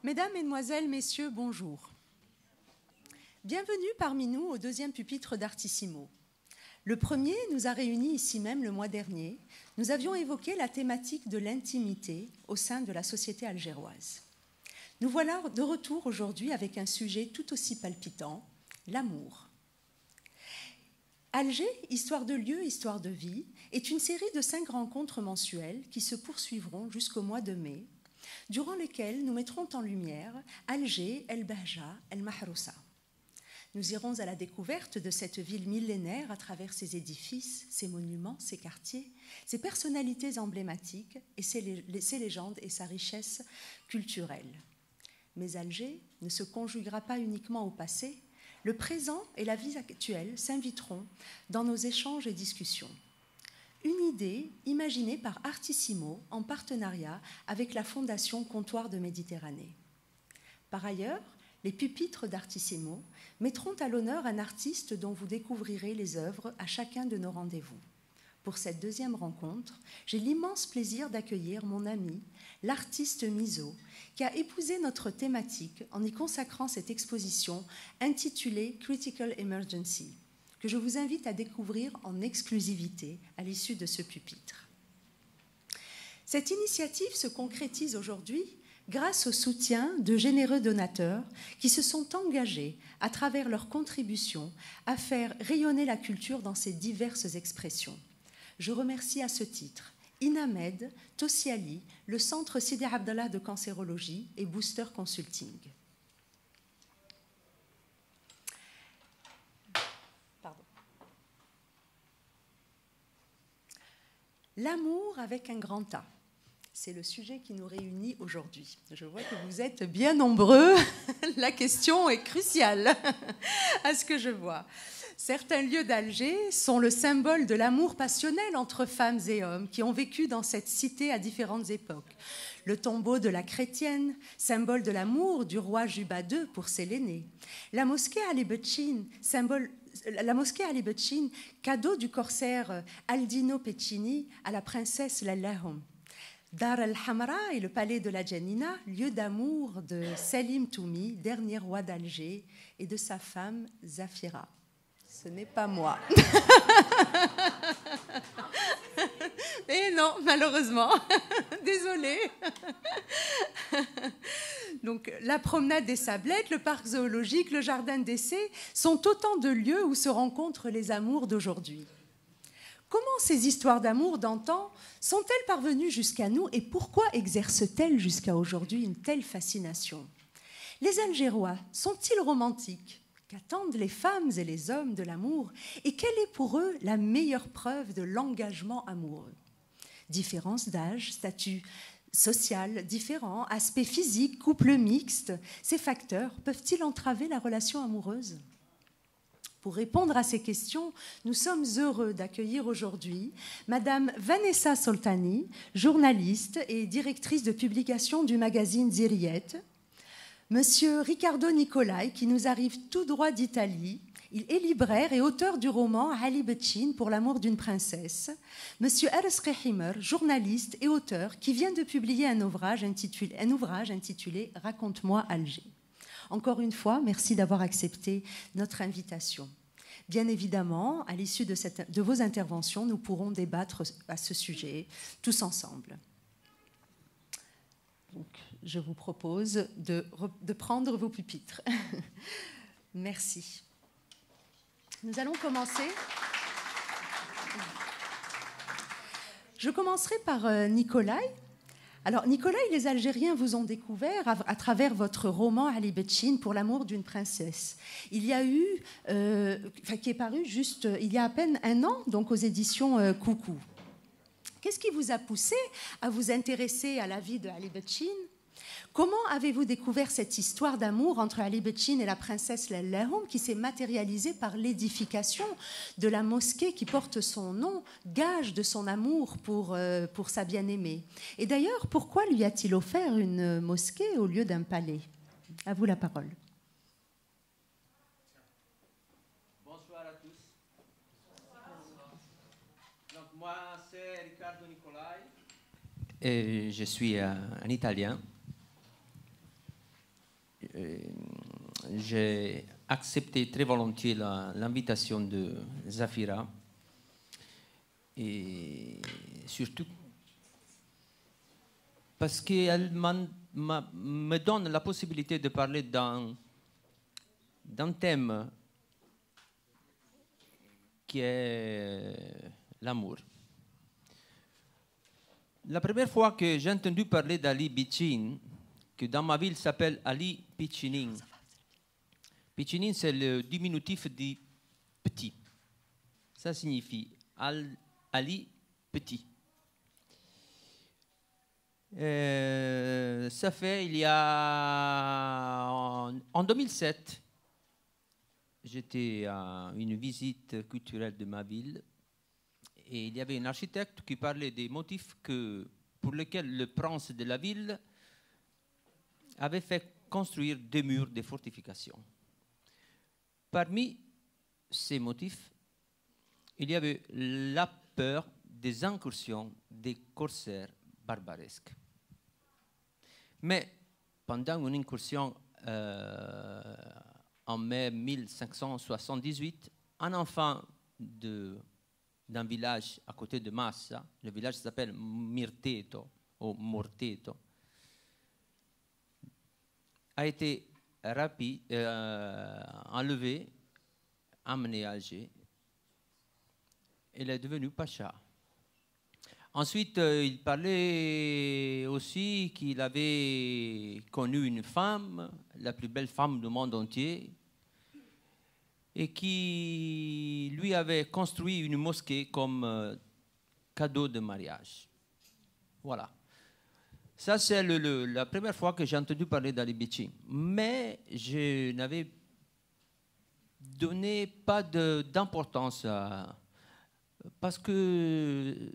Mesdames, Mesdemoiselles, Messieurs, bonjour. Bienvenue parmi nous au deuxième pupitre d'Artissimo. Le premier nous a réunis ici même le mois dernier. Nous avions évoqué la thématique de l'intimité au sein de la société algéroise. Nous voilà de retour aujourd'hui avec un sujet tout aussi palpitant, l'amour. Alger, histoire de lieu, histoire de vie, est une série de 5 rencontres mensuelles qui se poursuivront jusqu'au mois de mai, durant lesquelles nous mettrons en lumière Alger, El Bahja, El Mahrousa. Nous irons à la découverte de cette ville millénaire à travers ses édifices, ses monuments, ses quartiers, ses personnalités emblématiques et ses légendes et sa richesse culturelle. Mais Alger ne se conjuguera pas uniquement au passé. Le présent et la vie actuelle s'inviteront dans nos échanges et discussions. Une idée imaginée par Artissimo en partenariat avec la Fondation Comptoir de Méditerranée. Par ailleurs, les pupitres d'Artissimo mettront à l'honneur un artiste dont vous découvrirez les œuvres à chacun de nos rendez-vous. Pour cette deuxième rencontre, j'ai l'immense plaisir d'accueillir mon ami, l'artiste Miso, qui a épousé notre thématique en y consacrant cette exposition intitulée Critical Emergency, que je vous invite à découvrir en exclusivité à l'issue de ce pupitre. Cette initiative se concrétise aujourd'hui grâce au soutien de généreux donateurs qui se sont engagés à travers leurs contributions à faire rayonner la culture dans ses diverses expressions. Je remercie à ce titre Inamed, Tosiali, le Centre Sidi Abdallah de cancérologie et Booster Consulting. L'amour avec un grand A. C'est le sujet qui nous réunit aujourd'hui. Je vois que vous êtes bien nombreux. La question est cruciale à ce que je vois. Certains lieux d'Alger sont le symbole de l'amour passionnel entre femmes et hommes qui ont vécu dans cette cité à différentes époques. Le tombeau de la chrétienne, symbole de l'amour du roi Juba II pour Séléné. La mosquée Ali Bechin, cadeau du corsaire Aldino Pecini à la princesse Lallahom. Dar el-Hamra et le palais de la Janina, lieu d'amour de Selim Toumi, dernier roi d'Alger, et de sa femme Zafira. Ce n'est pas moi. Et non, malheureusement. Désolée. Donc, la promenade des Sablettes, le parc zoologique, le jardin d'essai sont autant de lieux où se rencontrent les amours d'aujourd'hui. Comment ces histoires d'amour d'antan sont-elles parvenues jusqu'à nous et pourquoi exercent-elles jusqu'à aujourd'hui une telle fascination? Les Algérois sont-ils romantiques? Qu'attendent les femmes et les hommes de l'amour? Et quelle est pour eux la meilleure preuve de l'engagement amoureux? Différences d'âge, statut social différents, aspects physiques, couple mixte, ces facteurs peuvent-ils entraver la relation amoureuse? Pour répondre à ces questions, nous sommes heureux d'accueillir aujourd'hui Madame Vanessa Soltani, journaliste et directrice de publication du magazine Ziriet, Monsieur Riccardo Nicolai, qui nous arrive tout droit d'Italie. Il est libraire et auteur du roman Ali Bechin pour l'amour d'une princesse. Monsieur Ares Rehimer, journaliste et auteur, qui vient de publier un ouvrage intitulé Raconte-moi Alger. Encore une fois, merci d'avoir accepté notre invitation. Bien évidemment, à l'issue de vos interventions, nous pourrons débattre à ce sujet tous ensemble. Donc, je vous propose de prendre vos pupitres. Merci. Nous allons commencer. Je commencerai par Nicolai. Alors, Nicolai, les Algériens vous ont découvert à travers votre roman Ali Bechin pour l'amour d'une princesse. Il y a eu, qui est paru juste il y a à peine un an, donc aux éditions Coucou. Qu'est-ce qui vous a poussé à vous intéresser à la vie de Ali Bechin? Comment avez-vous découvert cette histoire d'amour entre Ali Bechin et la princesse Lallahom qui s'est matérialisée par l'édification de la mosquée qui porte son nom, gage de son amour pour sa bien-aimée? Et d'ailleurs, pourquoi lui a-t-il offert une mosquée au lieu d'un palais? À vous la parole. Bonsoir à tous. Donc moi, c'est Riccardo Nicolai. Et je suis un Italien. j'ai accepté très volontiers l'invitation de Zafira. Et surtout parce qu'elle me donne la possibilité de parler d'un thème qui est l'amour. La première fois que j'ai entendu parler d'Ali Bichin, que dans ma ville s'appelle Ali Pichinin. Pichinin, c'est le diminutif de petit. Ça signifie Ali Petit. Ça fait il y a en 2007, j'étais à une visite culturelle de ma ville et il y avait un architecte qui parlait des motifs pour lesquels le prince de la ville avait fait construire des murs de fortification. Parmi ces motifs, il y avait la peur des incursions des corsaires barbaresques. Mais pendant une incursion en mai 1578, un enfant d'un village à côté de Massa, le village s'appelle Mirteto, ou Morteto, a été enlevé, amené à Alger. Il est devenu pacha. Ensuite, il parlait aussi qu'il avait connu une femme, la plus belle femme du monde entier, et qui lui avait construit une mosquée comme cadeau de mariage. Voilà. Ça, c'est la première fois que j'ai entendu parler d'Ali Bichin. Mais je n'avais donné pas d'importance parce que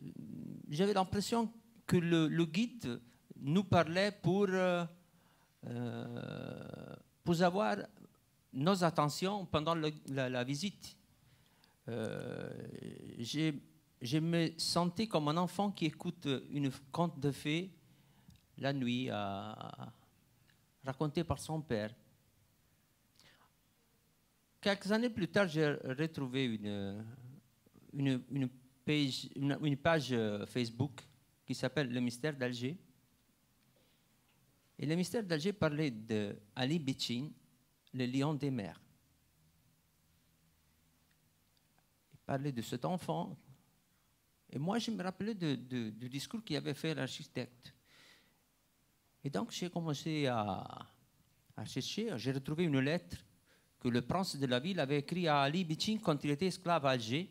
j'avais l'impression que le guide nous parlait pour avoir nos attentions pendant la visite. Je me sentais comme un enfant qui écoute une conte de fées la nuit, racontée par son père. Quelques années plus tard, j'ai retrouvé une page Facebook qui s'appelle Le Mystère d'Alger. Et Le Mystère d'Alger parlait d'Ali Bichin, le lion des mers. Il parlait de cet enfant. Et moi, je me rappelais du discours qu'il avait fait l'architecte. Et donc, j'ai commencé à chercher. J'ai retrouvé une lettre que le prince de la ville avait écrite à Ali Bichin quand il était esclave à Alger.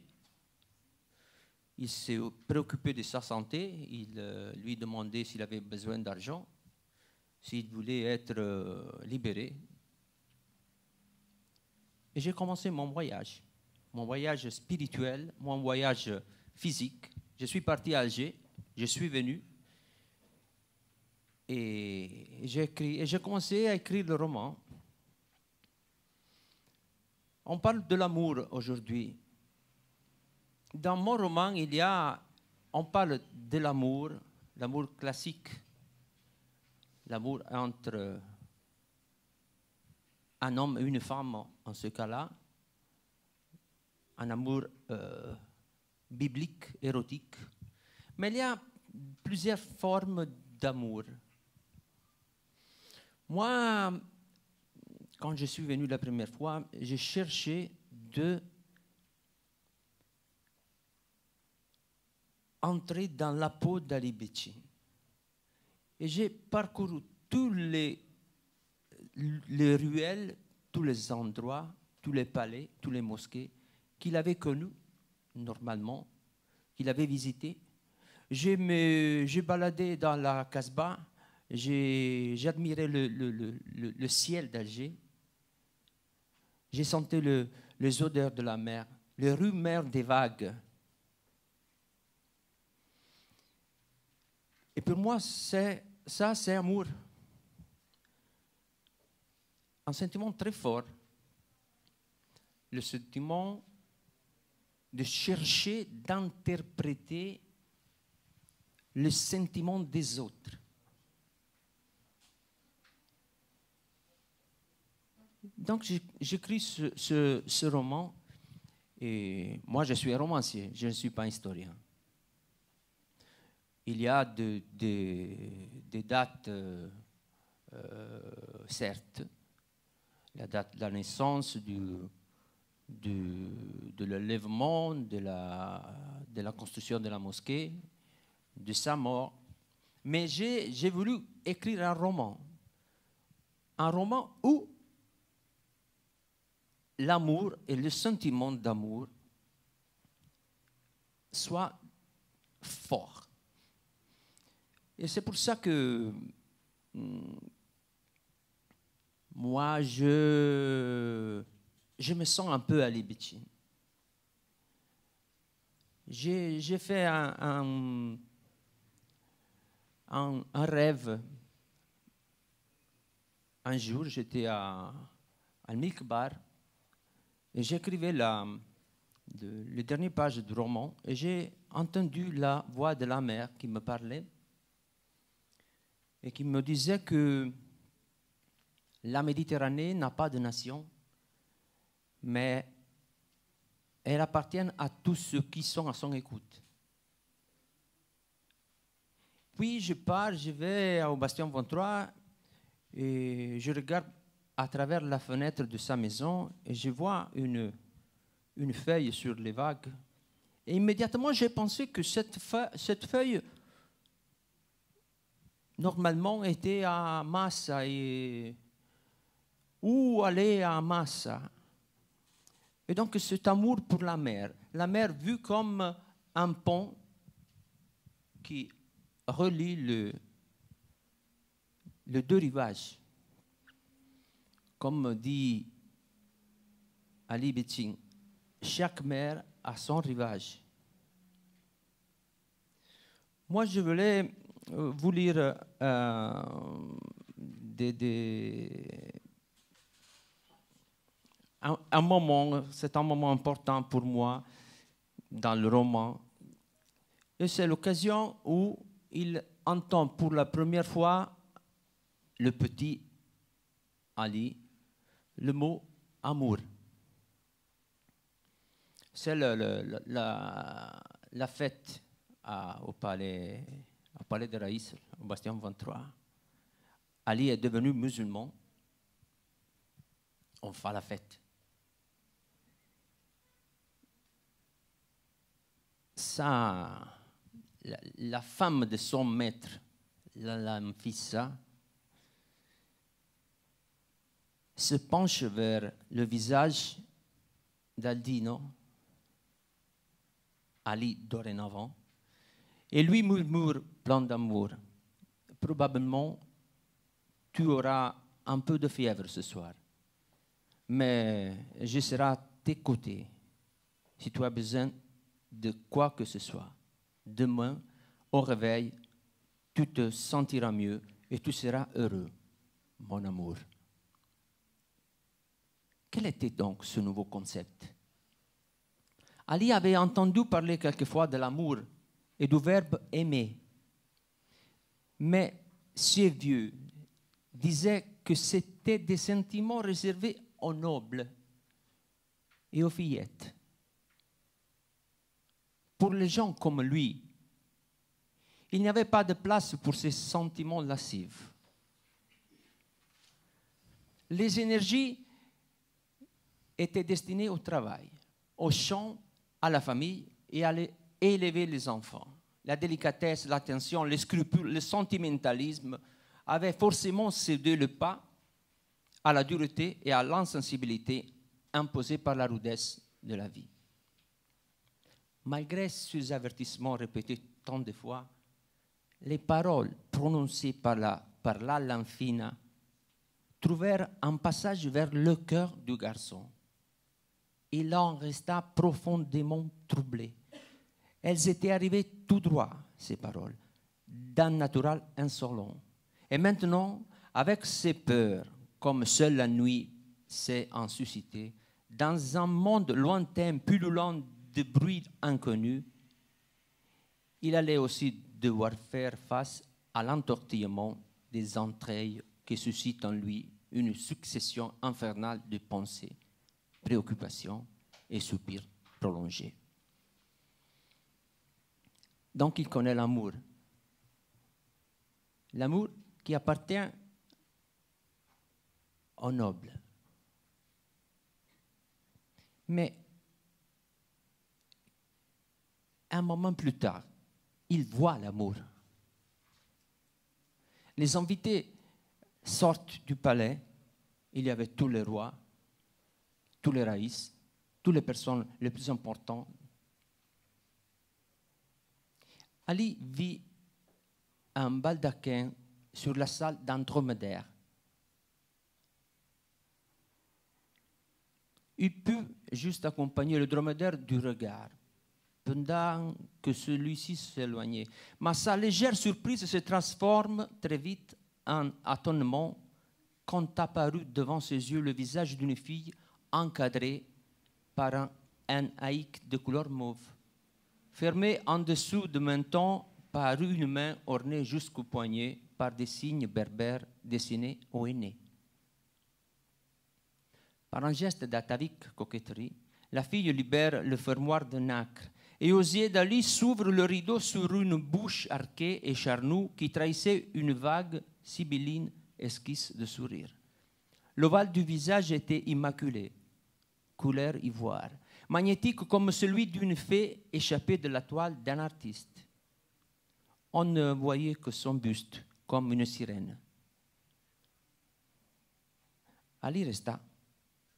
Il s'est préoccupé de sa santé. Il lui demandait s'il avait besoin d'argent, s'il voulait être libéré. Et j'ai commencé mon voyage spirituel, mon voyage physique. Je suis parti à Alger, je suis venu et j'ai commencé à écrire le roman. On parle de l'amour aujourd'hui. Dans mon roman, on parle de l'amour classique, l'amour entre un homme et une femme, en ce cas-là, un amour biblique, érotique. Mais il y a plusieurs formes d'amour. Moi, quand je suis venu la première fois, j'ai cherché d'entrer dans la peau d'Ali Bichin. Et j'ai parcouru tous les ruelles, tous les endroits, tous les palais, tous les mosquées qu'il avait connus normalement, qu'il avait visités. J'ai baladé dans la Casbah, j'admirais le ciel d'Alger. J'ai senti les odeurs de la mer, les rumeurs des vagues. Et pour moi, c'est amour. Un sentiment très fort. Le sentiment de chercher, d'interpréter le sentiment des autres. Donc j'écris ce roman, et moi je suis romancier, je ne suis pas historien. Il y a des dates, certes, la date de la naissance, de l'enlèvement, de la construction de la mosquée, de sa mort. Mais j'ai voulu écrire un roman où l'amour et le sentiment d'amour soient forts. Et c'est pour ça que moi, je me sens un peu Ali Bitchin. J'ai fait un rêve. Un jour, j'étais à Milk Bar et j'écrivais le dernier page du roman et j'ai entendu la voix de la mère qui me parlait et qui me disait que la Méditerranée n'a pas de nation, mais elle appartient à tous ceux qui sont à son écoute. Puis je pars, je vais au Bastion 23 et je regarde à travers la fenêtre de sa maison et je vois une feuille sur les vagues. Et immédiatement, j'ai pensé que cette feuille, normalement, était à Massa ou allait à Massa. Et donc, cet amour pour la mer vue comme un pont qui relie les deux rivages. Comme dit Ali Bitchin, chaque mer a son rivage. Moi, je voulais vous lire un moment, c'est un moment important pour moi dans le roman. Et c'est l'occasion où il entend pour la première fois le petit Ali, le mot amour. C'est la fête au palais de Raïs, au Bastion 23. Ali est devenu musulman. On fait la fête. Ça, la femme de son maître, la Nfissa, se penche vers le visage d'Aldino, Ali dorénavant, et lui murmure plein d'amour. Probablement, tu auras un peu de fièvre ce soir, mais je serai à tes côtés si tu as besoin de quoi que ce soit. Demain, au réveil, tu te sentiras mieux et tu seras heureux, mon amour. Quel était donc ce nouveau concept? Ali avait entendu parler quelquefois de l'amour et du verbe aimer. Mais ces vieux disaient que c'était des sentiments réservés aux nobles et aux fillettes. Pour les gens comme lui, il n'y avait pas de place pour ces sentiments lascifs. Les énergies étaient destinées au travail, au champ, à la famille et à élever les enfants. La délicatesse, l'attention, les scrupules, le sentimentalisme avaient forcément cédé le pas à la dureté et à l'insensibilité imposées par la rudesse de la vie. Malgré ces avertissements répétés tant de fois, les paroles prononcées par la Lanfina trouvèrent un passage vers le cœur du garçon. Il en resta profondément troublé. Elles étaient arrivées tout droit, ces paroles, d'un naturel insolent. Et maintenant, avec ses peurs, comme seule la nuit sait en susciter, dans un monde lointain, pullulant de bruits inconnus, il allait aussi devoir faire face à l'entortillement des entrailles qui suscite en lui une succession infernale de pensées, préoccupations et soupirs prolongés. Donc il connaît l'amour. L'amour qui appartient au noble. Mais un moment plus tard, il voit l'amour. Les invités sortent du palais. Il y avait tous les rois, tous les raïs, toutes les personnes les plus importantes. Ali vit un baldaquin sur la salle d'Andromède. Il put juste accompagner le dromadaire du regard, pendant que celui-ci s'éloignait. Mais sa légère surprise se transforme très vite en étonnement quand apparut devant ses yeux le visage d'une fille encadrée par un haïk de couleur mauve, fermé en dessous de menton par une main ornée jusqu'au poignet par des signes berbères dessinés au henné. Par un geste d'atavique coquetterie, la fille libère le fermoir de nacre et aux yeux d'Ali s'ouvre le rideau sur une bouche arquée et charnue qui trahissait une vague sibylline esquisse de sourire. L'ovale du visage était immaculé, couleur ivoire, magnétique comme celui d'une fée échappée de la toile d'un artiste. On ne voyait que son buste, comme une sirène. Ali resta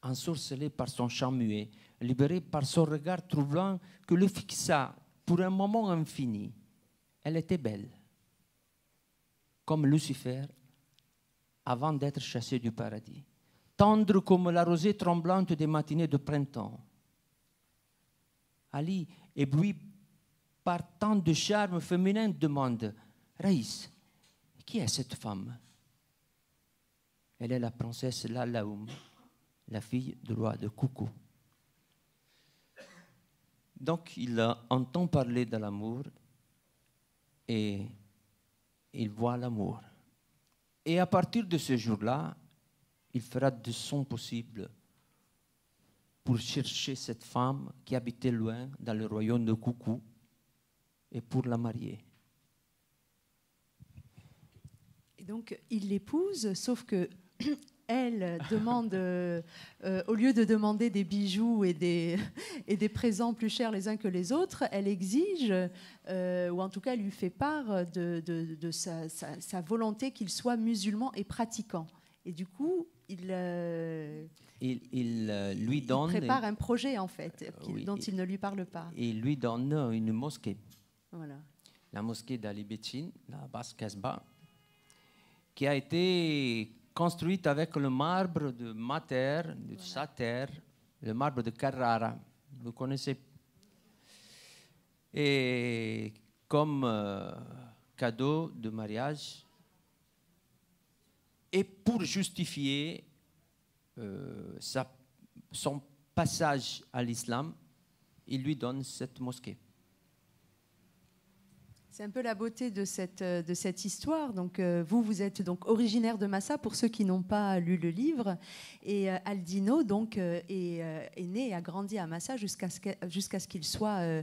ensorcelé par son chant muet, libéré par son regard troublant que le fixa pour un moment infini. Elle était belle, comme Lucifer avant d'être chassé du paradis, tendre comme la rosée tremblante des matinées de printemps. Ali, ébloui par tant de charme féminin, demande « Raïs, qui est cette femme ?» Elle est la princesse Lalaoum, la fille du roi de Koukou. Donc, il entend parler de l'amour et il voit l'amour. Et à partir de ce jour-là, il fera de son possible pour chercher cette femme qui habitait loin dans le royaume de Koukou et pour la marier. Et donc, il l'épouse, sauf que elle demande, au lieu de demander des bijoux et des présents plus chers les uns que les autres, elle exige, ou en tout cas lui fait part de sa volonté qu'il soit musulman et pratiquant. Et du coup, il lui donne... Il prépare un projet, en fait, oui, dont il ne lui parle pas. Et il lui donne une mosquée. Voilà. La mosquée d'Ali Betchin, la Basse Casbah, qui a été construite avec le marbre de Mater, de Sater, le marbre de Carrara. Vous connaissez. Et comme cadeau de mariage, et pour justifier son passage à l'islam, il lui donne cette mosquée. C'est un peu la beauté de cette histoire. Donc, vous êtes donc originaire de Massa, pour ceux qui n'ont pas lu le livre. Et Aldino donc, est né et a grandi à Massa jusqu'à ce qu'il soit...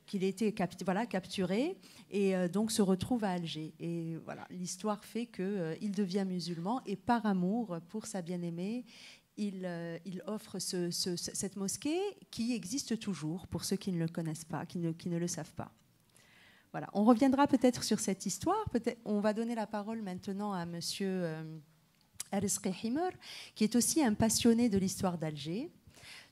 qu'il ait été capturé et donc se retrouve à Alger. Et voilà, l'histoire fait qu'il devient musulman et par amour pour sa bien-aimée, il offre cette mosquée qui existe toujours pour ceux qui ne le connaissent pas, qui ne le savent pas. Voilà. On reviendra peut-être sur cette histoire. On va donner la parole maintenant à monsieur Rizqi Himer, qui est aussi un passionné de l'histoire d'Alger.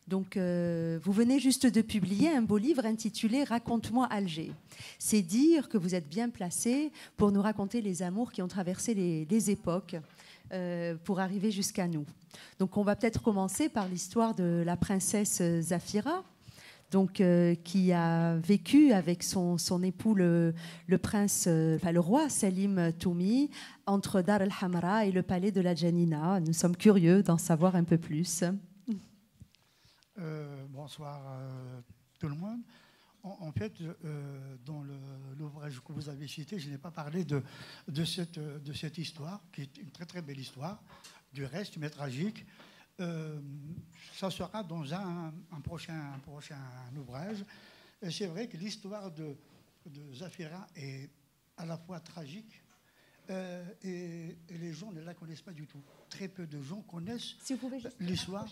Donc, vous venez juste de publier un beau livre intitulé « Raconte-moi Alger ». C'est dire que vous êtes bien placé pour nous raconter les amours qui ont traversé les époques pour arriver jusqu'à nous. Donc, on va peut-être commencer par l'histoire de la princesse Zafira, donc, qui a vécu avec son époux, le roi Salim Toumi, entre Dar el-Hamra et le palais de la Janina. Nous sommes curieux d'en savoir un peu plus. Bonsoir tout le monde. En fait, dans l'ouvrage que vous avez cité, je n'ai pas parlé de cette histoire, qui est une très très belle histoire, du reste, mais tragique. Ça sera dans un prochain ouvrage. Et c'est vrai que l'histoire de Zafira est à la fois tragique et les gens ne la connaissent pas du tout. Très peu de gens connaissent l'histoire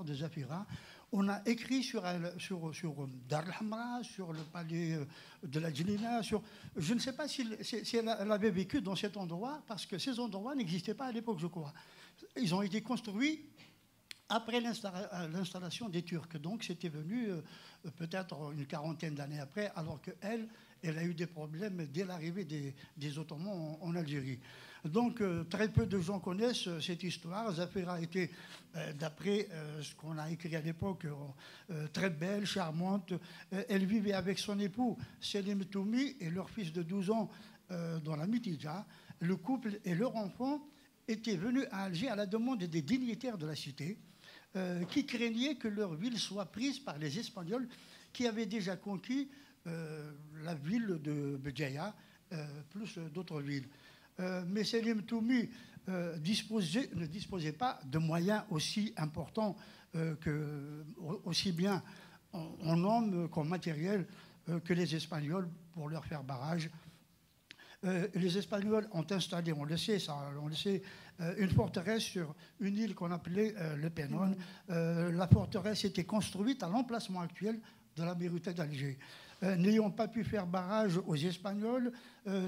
de Zafira. On a écrit sur Dar el-Hamra, sur le palais de la Djinina. Je ne sais pas si elle avait vécu dans cet endroit, parce que ces endroits n'existaient pas à l'époque, je crois. Ils ont été construits après l'installation des Turcs. Donc c'était venu peut-être une quarantaine d'années après, alors qu'elle a eu des problèmes dès l'arrivée des Ottomans en Algérie. Donc très peu de gens connaissent cette histoire. Zafira était, d'après ce qu'on a écrit à l'époque, très belle, charmante. Elle vivait avec son époux Selim Toumi et leur fils de 12 ans dans la Mitidja. Le couple et leur enfant étaient venus à Alger à la demande des dignitaires de la cité, qui craignaient que leur ville soit prise par les Espagnols qui avaient déjà conquis la ville de Béjaïa, plus d'autres villes. Mais Selim Toumi ne disposait pas de moyens aussi importants, aussi bien en hommes qu'en matériel, que les Espagnols pour leur faire barrage. Les Espagnols ont installé, on le sait, une forteresse sur une île qu'on appelait le Pénon. La forteresse était construite à l'emplacement actuel de la Mairie d'Alger. N'ayant pas pu faire barrage aux Espagnols,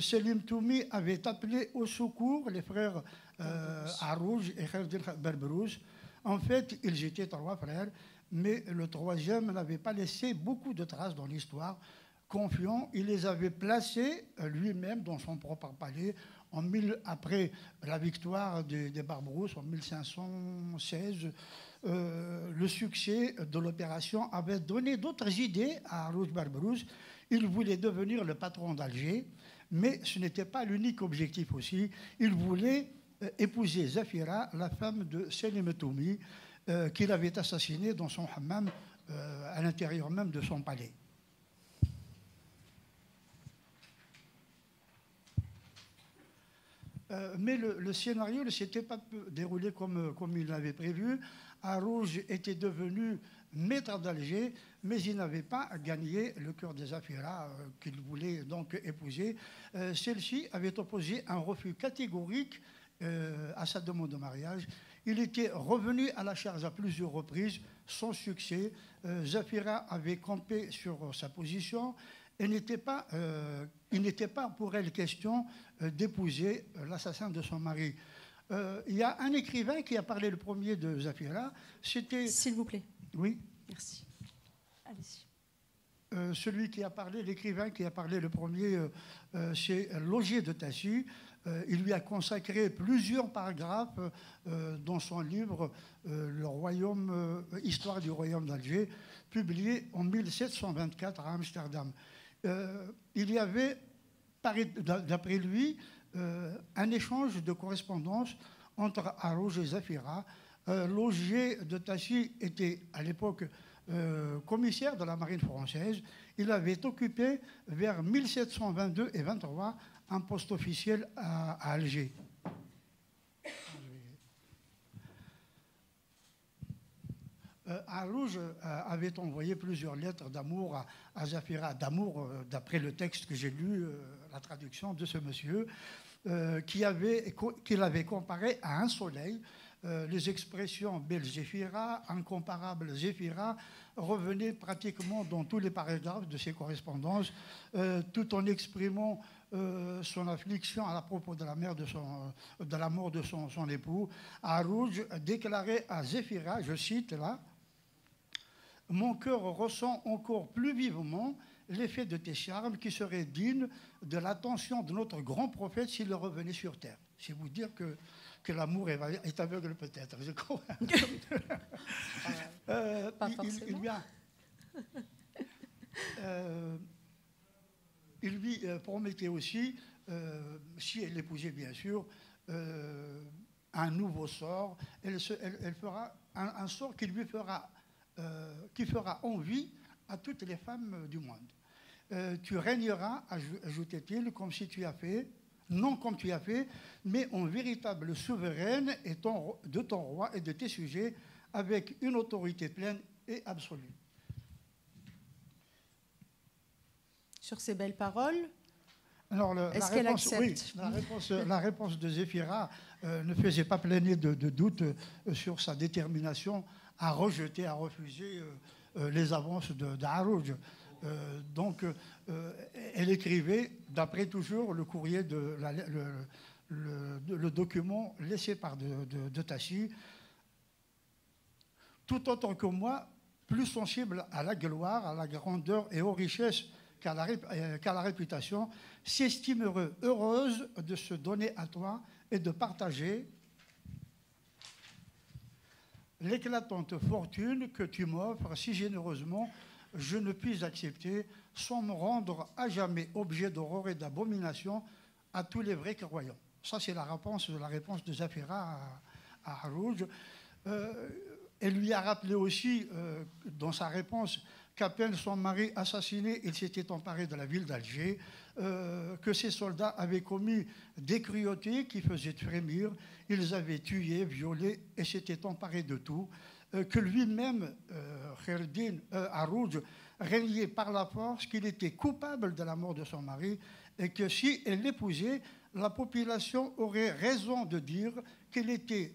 Selim Toumi avait appelé au secours les frères Arouj et Khaldil Berbrousse. En fait, ils étaient 3 frères, mais le troisième n'avait pas laissé beaucoup de traces dans l'histoire. Confiant, il les avait placés lui-même dans son propre palais après la victoire des Barbarousses en 1516. Le succès de l'opération avait donné d'autres idées à Arouj Berbrousse. Il voulait devenir le patron d'Alger, mais ce n'était pas l'unique objectif aussi. Il voulait épouser Zafira, la femme de Selim Toumi, qu'il avait assassinée dans son hammam, à l'intérieur même de son palais. Mais le scénario ne s'était pas déroulé comme il l'avait prévu. Arouj était devenu maître d'Alger, mais il n'avait pas gagné le cœur de Zafira qu'il voulait donc épouser. Celle-ci avait opposé un refus catégorique à sa demande de mariage. Il était revenu à la charge à plusieurs reprises, sans succès. Zafira avait campé sur sa position. Il n'était pas pour elle question d'épouser l'assassin de son mari. Il y a un écrivain qui a parlé le premier de Zafira. C'était... S'il vous plaît. Oui. Merci. Allez-y. L'écrivain qui a parlé le premier, c'est Laugier de Tassu. Il lui a consacré plusieurs paragraphes dans son livre Le Royaume, Histoire du Royaume d'Alger, publié en 1724 à Amsterdam. Il y avait, d'après lui, un échange de correspondance entre Arouj et Zafira. Laugier de Tassu était à l'époque commissaire de la marine française. Il avait occupé vers 1722 et 23 un poste officiel à Alger. Arouj avait envoyé plusieurs lettres d'amour à Zafira, d'amour d'après le texte que j'ai lu, la traduction de ce monsieur, qu'il avait comparé à un soleil. Les expressions belle Zéphira, incomparable Zéphira, revenaient pratiquement dans tous les paragraphes de ses correspondances, tout en exprimant son affliction à propos de la mort de son époux. Arouj déclarait à Zéphira, je cite là, « Mon cœur ressent encore plus vivement l'effet de tes charmes qui serait digne de l'attention de notre grand prophète s'il revenait sur terre. » C'est vous dire que l'amour est aveugle peut-être, je crois. Pas forcément. Il lui promettait aussi, si elle l'épousait bien sûr, un nouveau sort. Elle fera un sort qui fera envie à toutes les femmes du monde. Tu régneras, ajoutait-il, comme si tu as fait, non comme tu as fait, mais en véritable souveraine de ton roi et de tes sujets, avec une autorité pleine et absolue. Sur ces belles paroles, alors, est-ce qu'elle accepte? Oui, la réponse de Zéphira ne faisait pas planer de doute sur sa détermination à rejeter, à refuser les avances d'Arouj. Donc, elle écrivait, d'après toujours le courrier, le document laissé par de Tassi, tout autant que moi, plus sensible à la gloire, à la grandeur et aux richesses qu'à la réputation, s'estime heureuse de se donner à toi et de partager l'éclatante fortune que tu m'offres si généreusement je ne puis accepter sans me rendre à jamais objet d'horreur et d'abomination à tous les vrais croyants. Ça, c'est la réponse de Zéphira à Arouj. Elle lui a rappelé aussi, dans sa réponse, qu'à peine son mari assassiné, il s'était emparé de la ville d'Alger, que ses soldats avaient commis des cruautés qui faisaient frémir, ils avaient tué, violé et s'étaient emparés de tout, que lui-même, Kherdin Arouj, régnait par la force, qu'il était coupable de la mort de son mari et que si elle l'épousait, la population aurait raison de dire qu'elle était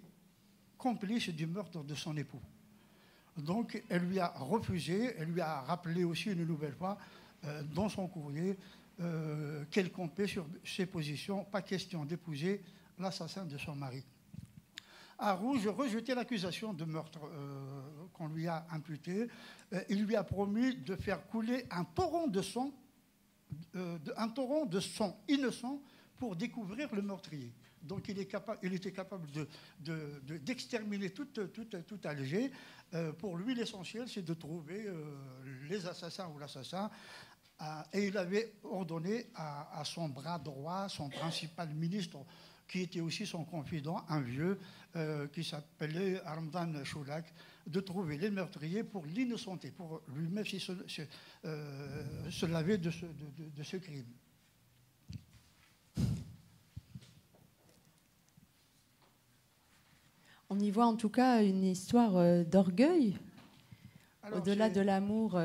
complice du meurtre de son époux. Donc, elle lui a refusé, elle lui a rappelé aussi une nouvelle fois dans son courrier qu'elle comptait sur ses positions, pas question d'épouser l'assassin de son mari. Arouj rejetait l'accusation de meurtre qu'on lui a imputée. Il lui a promis de faire couler un torrent de sang innocent pour découvrir le meurtrier. Donc il était capable d'exterminer tout Alger. Pour lui, l'essentiel, c'est de trouver les assassins ou l'assassin. Et il avait ordonné à son bras droit, son principal ministre, qui était aussi son confident, un vieux, qui s'appelait Armdan Choulak, de trouver les meurtriers pour l'innocenter, pour lui-même se laver de ce crime. On y voit en tout cas une histoire d'orgueil, au-delà de l'amour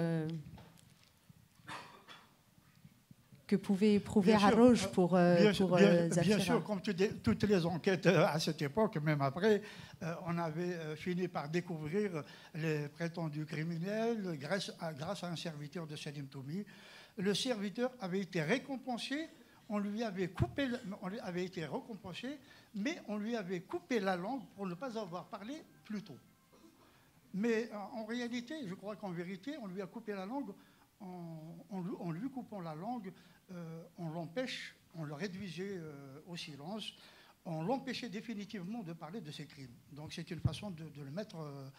que pouvait éprouver Arouj pour Zéphira. Bien sûr, comme toutes les enquêtes à cette époque, même après, on avait fini par découvrir les prétendus criminels grâce à un serviteur de Salim Toumi. Le serviteur avait été récompensé, on lui avait été récompensé, mais on lui avait coupé la langue pour ne pas avoir parlé plus tôt. Mais en réalité, je crois qu'en vérité, on lui a coupé la langue, en lui coupant la langue, on le réduisait au silence, on l'empêchait définitivement de parler de ses crimes. Donc c'est une façon de le mettre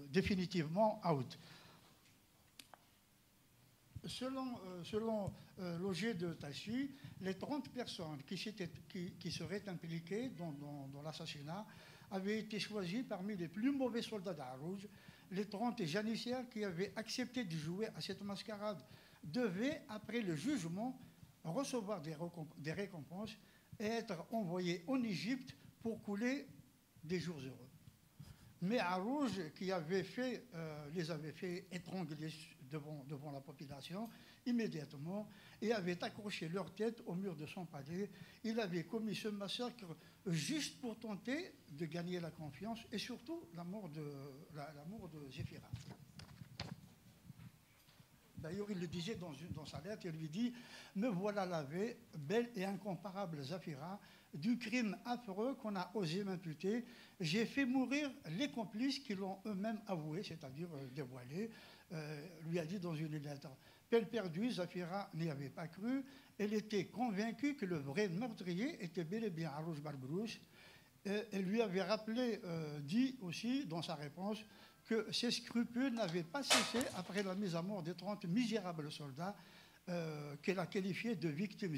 définitivement out. Selon l'OG de Tassi, les 30 personnes qui seraient impliquées dans l'assassinat avaient été choisies parmi les plus mauvais soldats d'Arouj. Les 30 janissaires qui avaient accepté de jouer à cette mascarade devaient, après le jugement, recevoir des récompenses et être envoyés en Égypte pour couler des jours heureux. Mais Arouj, qui les avait fait étrangler devant la population immédiatement et avait accroché leur tête au mur de son palais, il avait commis ce massacre juste pour tenter de gagner la confiance et surtout l'amour de Zéphira. D'ailleurs, il le disait dans sa lettre, il lui dit « Me voilà lavé, belle et incomparable Zéphira, du crime affreux qu'on a osé m'imputer. J'ai fait mourir les complices qui l'ont eux-mêmes avoué, c'est-à-dire dévoilé. » Lui a dit dans une lettre. Peine perdue, Zéphira n'y avait pas cru. Elle était convaincue que le vrai meurtrier était bel et bien Arouj Barbrouche. Elle lui avait dit aussi dans sa réponse que ses scrupules n'avaient pas cessé après la mise à mort des 30 misérables soldats qu'elle a qualifiés de victimes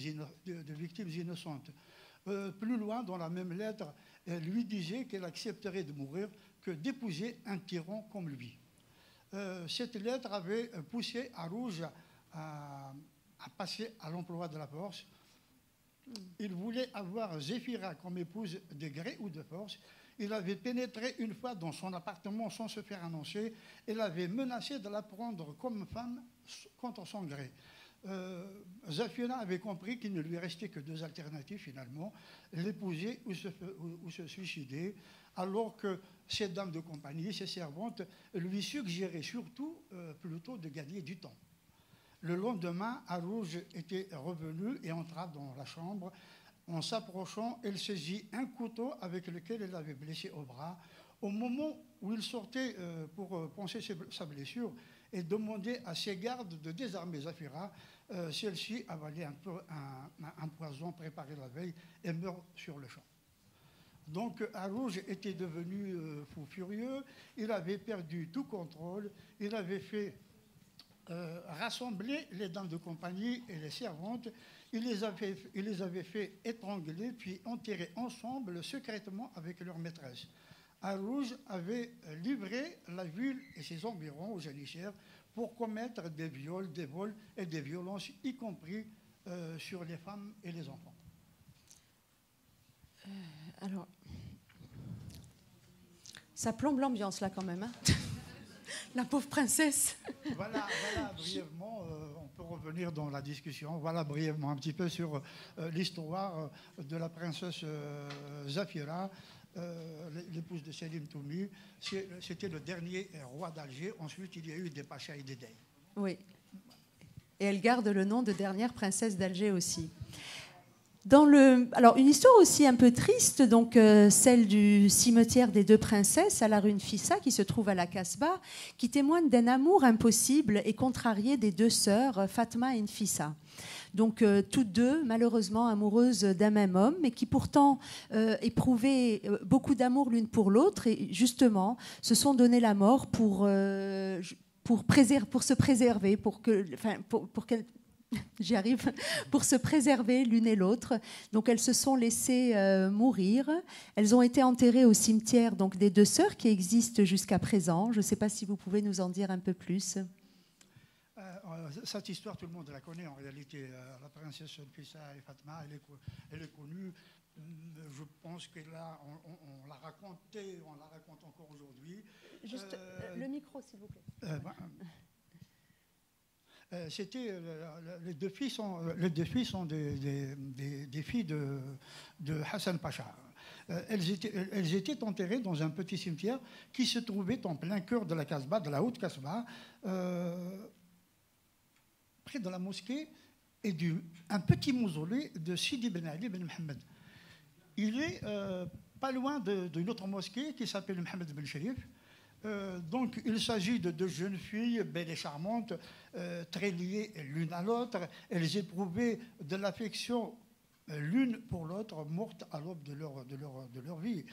innocentes. Plus loin, dans la même lettre, elle lui disait qu'elle accepterait de mourir que d'épouser un tyran comme lui. cette lettre avait poussé Arouj à passer à l'emploi de la force. Il voulait avoir Zéphira comme épouse de gré ou de force. Il avait pénétré une fois dans son appartement sans se faire annoncer. Il avait menacé de la prendre comme femme contre son gré. Zéphira avait compris qu'il ne lui restait que deux alternatives finalement, l'épouser ou se suicider, alors que ces dames de compagnie, ces servantes, lui suggéraient surtout plutôt de gagner du temps. Le lendemain, Arouj était revenu et entra dans la chambre. En s'approchant, elle saisit un couteau avec lequel elle avait blessé au bras. Au moment où il sortait pour panser sa blessure et demandait à ses gardes de désarmer Zéphira, celle-ci avalait un poison préparé la veille et meurt sur le champ. Donc Arouj était devenu fou furieux, il avait perdu tout contrôle, il avait fait rassembler les dames de compagnie et les servantes, il les avait fait étrangler puis enterrer ensemble secrètement avec leur maîtresse. Arouj avait livré la ville et ses environs aux janissaires pour commettre des viols, des vols et des violences, y compris sur les femmes et les enfants. Alors, ça plombe l'ambiance là quand même, hein. La pauvre princesse. Voilà brièvement, on peut revenir dans la discussion, voilà brièvement un petit peu sur l'histoire de la princesse Zéphira, l'épouse de Selim Toumi. C'était le dernier roi d'Alger. Ensuite, il y a eu des pachas et des deys. Oui. Et elle garde le nom de dernière princesse d'Alger aussi. Alors, une histoire aussi un peu triste, donc celle du cimetière des deux princesses à la rue Nfissa, qui se trouve à la Casbah, qui témoigne d'un amour impossible et contrarié des deux sœurs, Fatma et Nfissa. Donc, toutes deux, malheureusement, amoureuses d'un même homme, mais qui pourtant éprouvaient beaucoup d'amour l'une pour l'autre et justement se sont donné la mort pour se préserver, pour qu'elles j'y arrive, pour se préserver l'une et l'autre. Donc elles se sont laissées mourir. Elles ont été enterrées au cimetière donc, des deux sœurs qui existent jusqu'à présent. Je ne sais pas si vous pouvez nous en dire un peu plus. Cette histoire, tout le monde la connaît en réalité. La princesse Nfissa et Fatma, elle est connue. Je pense que là, on l'a raconté, on la raconte encore aujourd'hui. Juste le micro, s'il vous plaît. C'était les deux filles sont des filles de Hassan Pacha. Elles étaient enterrées dans un petit cimetière qui se trouvait en plein cœur de la Casbah, de la haute Casbah, près de la mosquée et un petit mausolée de Sidi Ben Ali Ben Mohammed. Il est pas loin d'une autre mosquée qui s'appelle Mohammed Ben Sharif. Donc, il s'agit de deux jeunes filles belles et charmantes, très liées l'une à l'autre. Elles éprouvaient de l'affection l'une pour l'autre, mortes à l'aube de leur vie.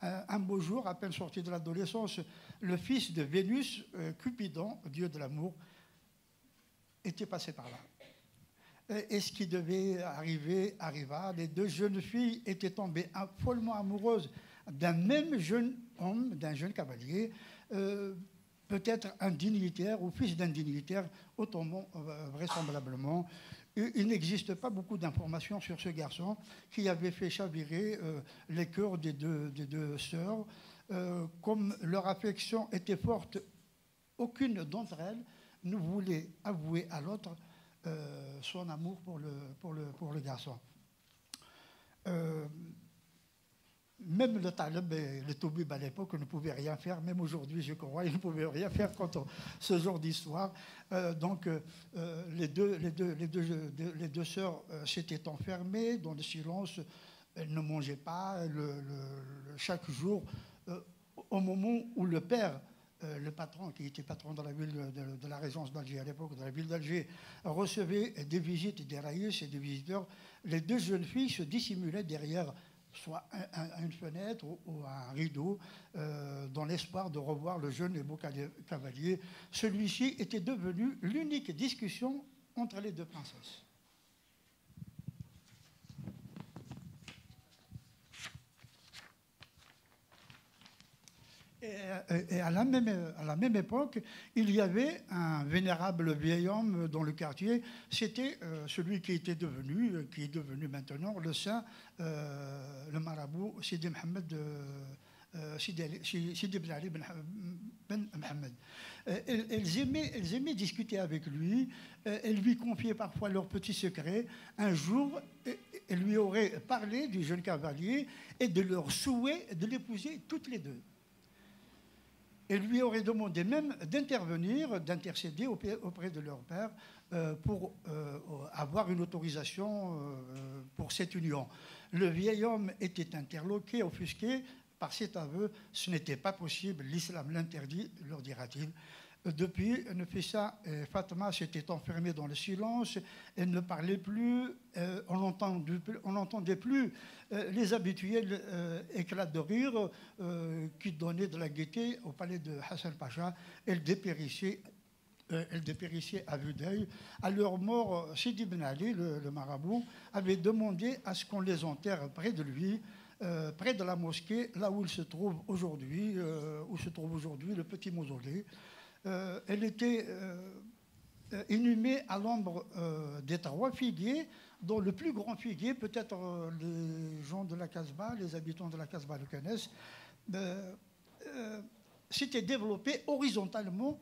Un beau jour, à peine sorti de l'adolescence, le fils de Vénus, Cupidon, dieu de l'amour, était passé par là. Et ce qui devait arriver arriva. Les deux jeunes filles étaient tombées follement amoureuses d'un même jeune homme, d'un jeune cavalier, peut-être un dignitaire ou fils d'un dignitaire ottoman, vraisemblablement. Il n'existe pas beaucoup d'informations sur ce garçon qui avait fait chavirer les cœurs des deux sœurs. Comme leur affection était forte, aucune d'entre elles ne voulait avouer à l'autre son amour pour le garçon. Même le talib et le toubib à l'époque ne pouvaient rien faire, même aujourd'hui je crois, ils ne pouvaient rien faire contre ce genre d'histoire. Donc les deux sœurs s'étaient enfermées dans le silence, elles ne mangeaient pas. Chaque jour, au moment où le père, le patron, qui était patron de la ville de la régence d'Alger à l'époque, de la ville d'Alger, recevait des visites des raïs et des visiteurs, les deux jeunes filles se dissimulaient derrière soit à une fenêtre ou à un rideau, dans l'espoir de revoir le jeune et beau cavalier. Celui-ci était devenu l'unique discussion entre les deux princesses. Et à la même époque, il y avait un vénérable vieil homme dans le quartier. C'était celui qui est devenu maintenant le saint, le marabout Sidi Mohamed, Sidi Ben Ali Ben Mohamed. Elles aimaient discuter avec lui. Elles lui confiaient parfois leurs petits secrets. Un jour, elles lui auraient parlé du jeune cavalier et de leur souhait de l'épouser toutes les deux. Elle lui aurait demandé même d'intervenir, d'intercéder auprès de leur père pour avoir une autorisation pour cette union. Le vieil homme était interloqué, offusqué par cet aveu. Ce n'était pas possible, l'islam l'interdit, leur dira-t-il. Depuis, Nefissa et Fatma s'étaient enfermées dans le silence. Elles ne parlaient plus, on n'entendait plus les habituels éclats de rire qui donnaient de la gaieté au palais de Hassan Pacha. Elles dépérissaient à vue d'œil. À leur mort, Sidi Ben Ali, le marabout, avait demandé à ce qu'on les enterre près de lui, près de la mosquée, là où se trouve aujourd'hui le petit mausolée. Elle était inhumée à l'ombre des 3 figuiers, dont le plus grand figuier, peut-être les gens de la Casbah, les habitants de la Casbah le connaissent, s'était développé horizontalement.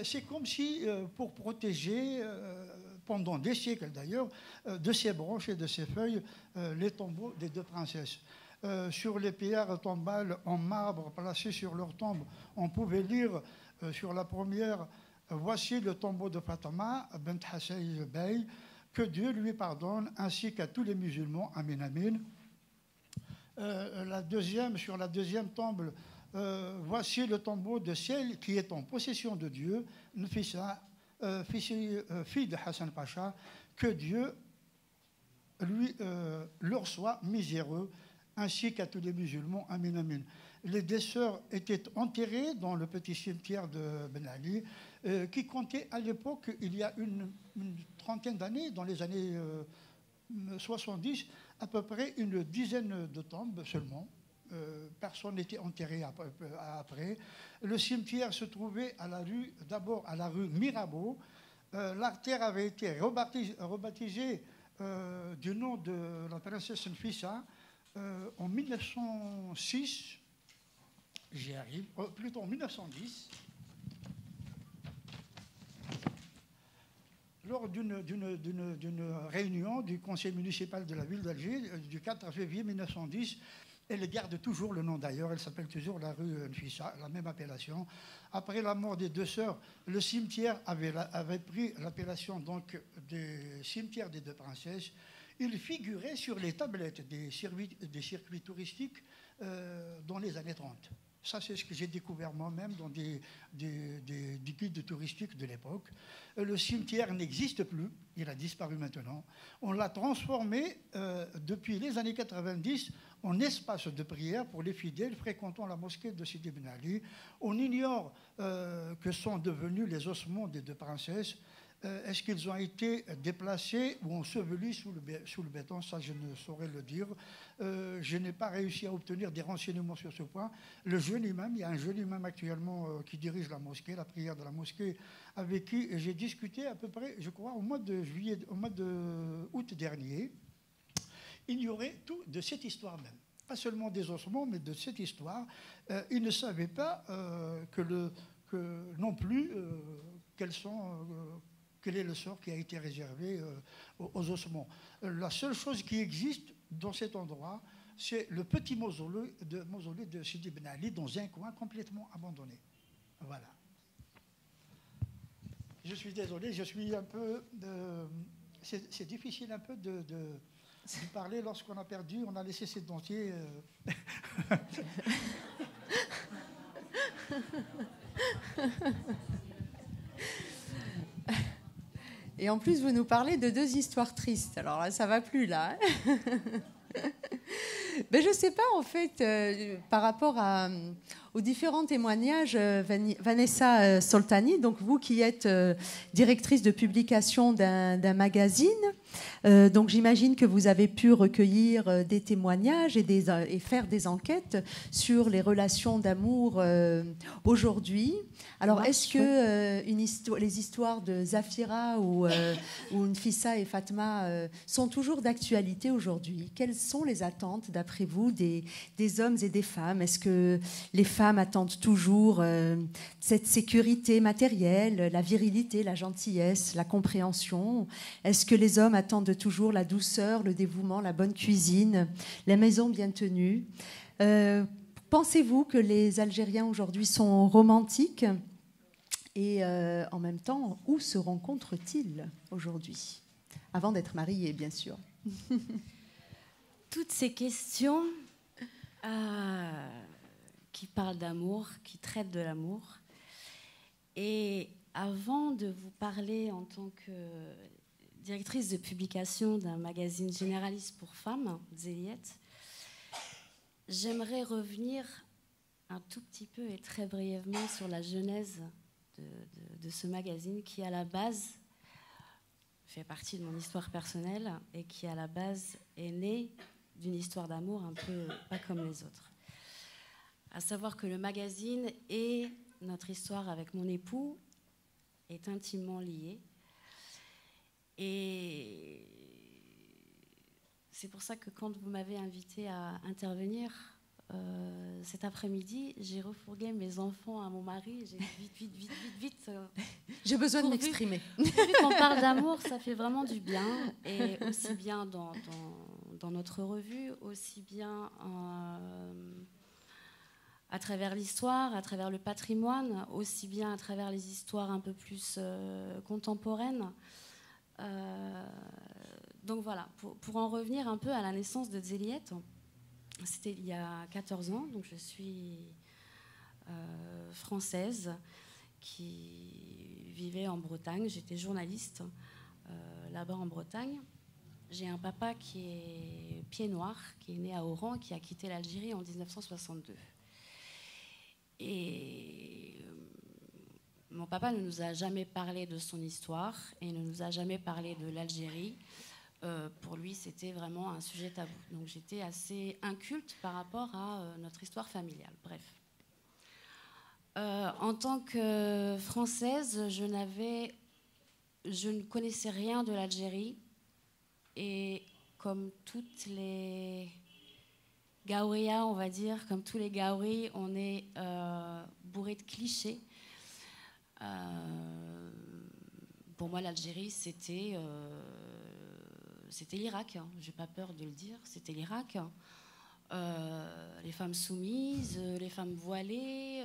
C'est comme si, pour protéger, pendant des siècles d'ailleurs, de ses branches et de ses feuilles, les tombeaux des 2 princesses. Sur les pierres tombales en marbre placées sur leur tombe, on pouvait lire sur la première, voici le tombeau de Fatma bint Hassan Bey, que Dieu lui pardonne, ainsi qu'à tous les musulmans, amin amin. Sur la deuxième tombe, voici le tombeau de celle qui est en possession de Dieu, Nefissa, fille de Hassan Pacha, que Dieu leur soit miséreux, ainsi qu'à tous les musulmans, amin amin. Les 2 sœurs étaient enterrées dans le petit cimetière de Ben Ali, qui comptait à l'époque, il y a une trentaine d'années, dans les années 70, à peu près une dizaine de tombes seulement. Personne n'était enterré après. Le cimetière se trouvait d'abord à la rue Mirabeau. L'artère avait été rebaptisée du nom de la princesse Nefissa en 1906. J'y arrive, plutôt en 1910, lors d'une réunion du conseil municipal de la ville d'Alger, du 4 février 1910. Elle garde toujours le nom d'ailleurs, elle s'appelle toujours la rue Nefissa, la même appellation. Après la mort des 2 sœurs, le cimetière avait pris l'appellation donc des cimetières des 2 princesses. Il figurait sur les tablettes des circuits touristiques dans les années 30. Ça, c'est ce que j'ai découvert moi-même dans des guides touristiques de l'époque. Le cimetière n'existe plus, il a disparu maintenant. On l'a transformé depuis les années 90 en espace de prière pour les fidèles fréquentant la mosquée de Sidi Ben Ali. On ignore que sont devenus les ossements des 2 princesses. Est-ce qu'ils ont été déplacés ou ensevelis sous le béton? Ça, je ne saurais le dire. Je n'ai pas réussi à obtenir des renseignements sur ce point. Le jeune imam, il y a un jeune imam actuellement qui dirige la mosquée, la prière de la mosquée, avec qui j'ai discuté à peu près, je crois, au mois de août dernier. Ignorait tout de cette histoire même. Pas seulement des ossements, mais de cette histoire. Il ne savait pas non plus quel est le sort qui a été réservé aux ossements. La seule chose qui existe dans cet endroit, c'est le petit mausolée de Sidi Ben Ali dans un coin complètement abandonné. Voilà. Je suis désolé, je suis un peu... c'est difficile un peu de parler lorsqu'on a perdu, on a laissé ses dentiers... Et en plus, vous nous parlez de 2 histoires tristes. Alors là, ça ne va plus, là. Mais je ne sais pas, en fait, par rapport aux différents témoignages, Vanessa Soltani, donc vous qui êtes directrice de publication d'un magazine, Donc j'imagine que vous avez pu recueillir des témoignages et faire des enquêtes sur les relations d'amour aujourd'hui. Alors est-ce que les histoires de Zafira ou Nfissa et Fatma sont toujours d'actualité aujourd'hui? Quelles sont les attentes, d'après vous, des hommes et des femmes? Est-ce que les femmes attendent toujours cette sécurité matérielle, la virilité, la gentillesse, la compréhension? Est-ce que les hommes attendent toujours la douceur, le dévouement, la bonne cuisine, les maisons bien tenues? Pensez-vous que les Algériens aujourd'hui sont romantiques? Et en même temps, où se rencontrent-ils aujourd'hui? Avant d'être mariés, bien sûr. Toutes ces questions qui parlent d'amour, qui traitent de l'amour. Et avant de vous parler en tant que directrice de publication d'un magazine généraliste pour femmes, Zéliette, j'aimerais revenir un tout petit peu et très brièvement sur la genèse de ce magazine qui, à la base, fait partie de mon histoire personnelle et qui, à la base, est né d'une histoire d'amour un peu pas comme les autres. À savoir que le magazine et notre histoire avec mon époux est intimement liée. Et c'est pour ça que quand vous m'avez invité à intervenir cet après-midi, j'ai refourgué mes enfants à mon mari. J'ai dit vite. J'ai besoin de m'exprimer. Vu qu'on parle d'amour, ça fait vraiment du bien. Et aussi bien dans notre revue, aussi bien à travers l'histoire, à travers le patrimoine, aussi bien à travers les histoires un peu plus contemporaines. Donc voilà, pour en revenir un peu à la naissance de Zéliette, c'était il y a 14 ans, donc je suis française qui vivait en Bretagne. J'étais journaliste là-bas en Bretagne. J'ai un papa qui est pied noir, qui est né à Oran, qui a quitté l'Algérie en 1962. Et mon papa ne nous a jamais parlé de son histoire et ne nous a jamais parlé de l'Algérie. Pour lui, c'était vraiment un sujet tabou. Donc j'étais assez inculte par rapport à notre histoire familiale. Bref. En tant que Française, je ne connaissais rien de l'Algérie. Et comme toutes les Gaouria, on va dire, comme tous les Gaouris, on est bourré de clichés. Pour moi, l'Algérie, c'était l'Irak, hein. Je n'ai pas peur de le dire, c'était l'Irak. Les femmes soumises, les femmes voilées,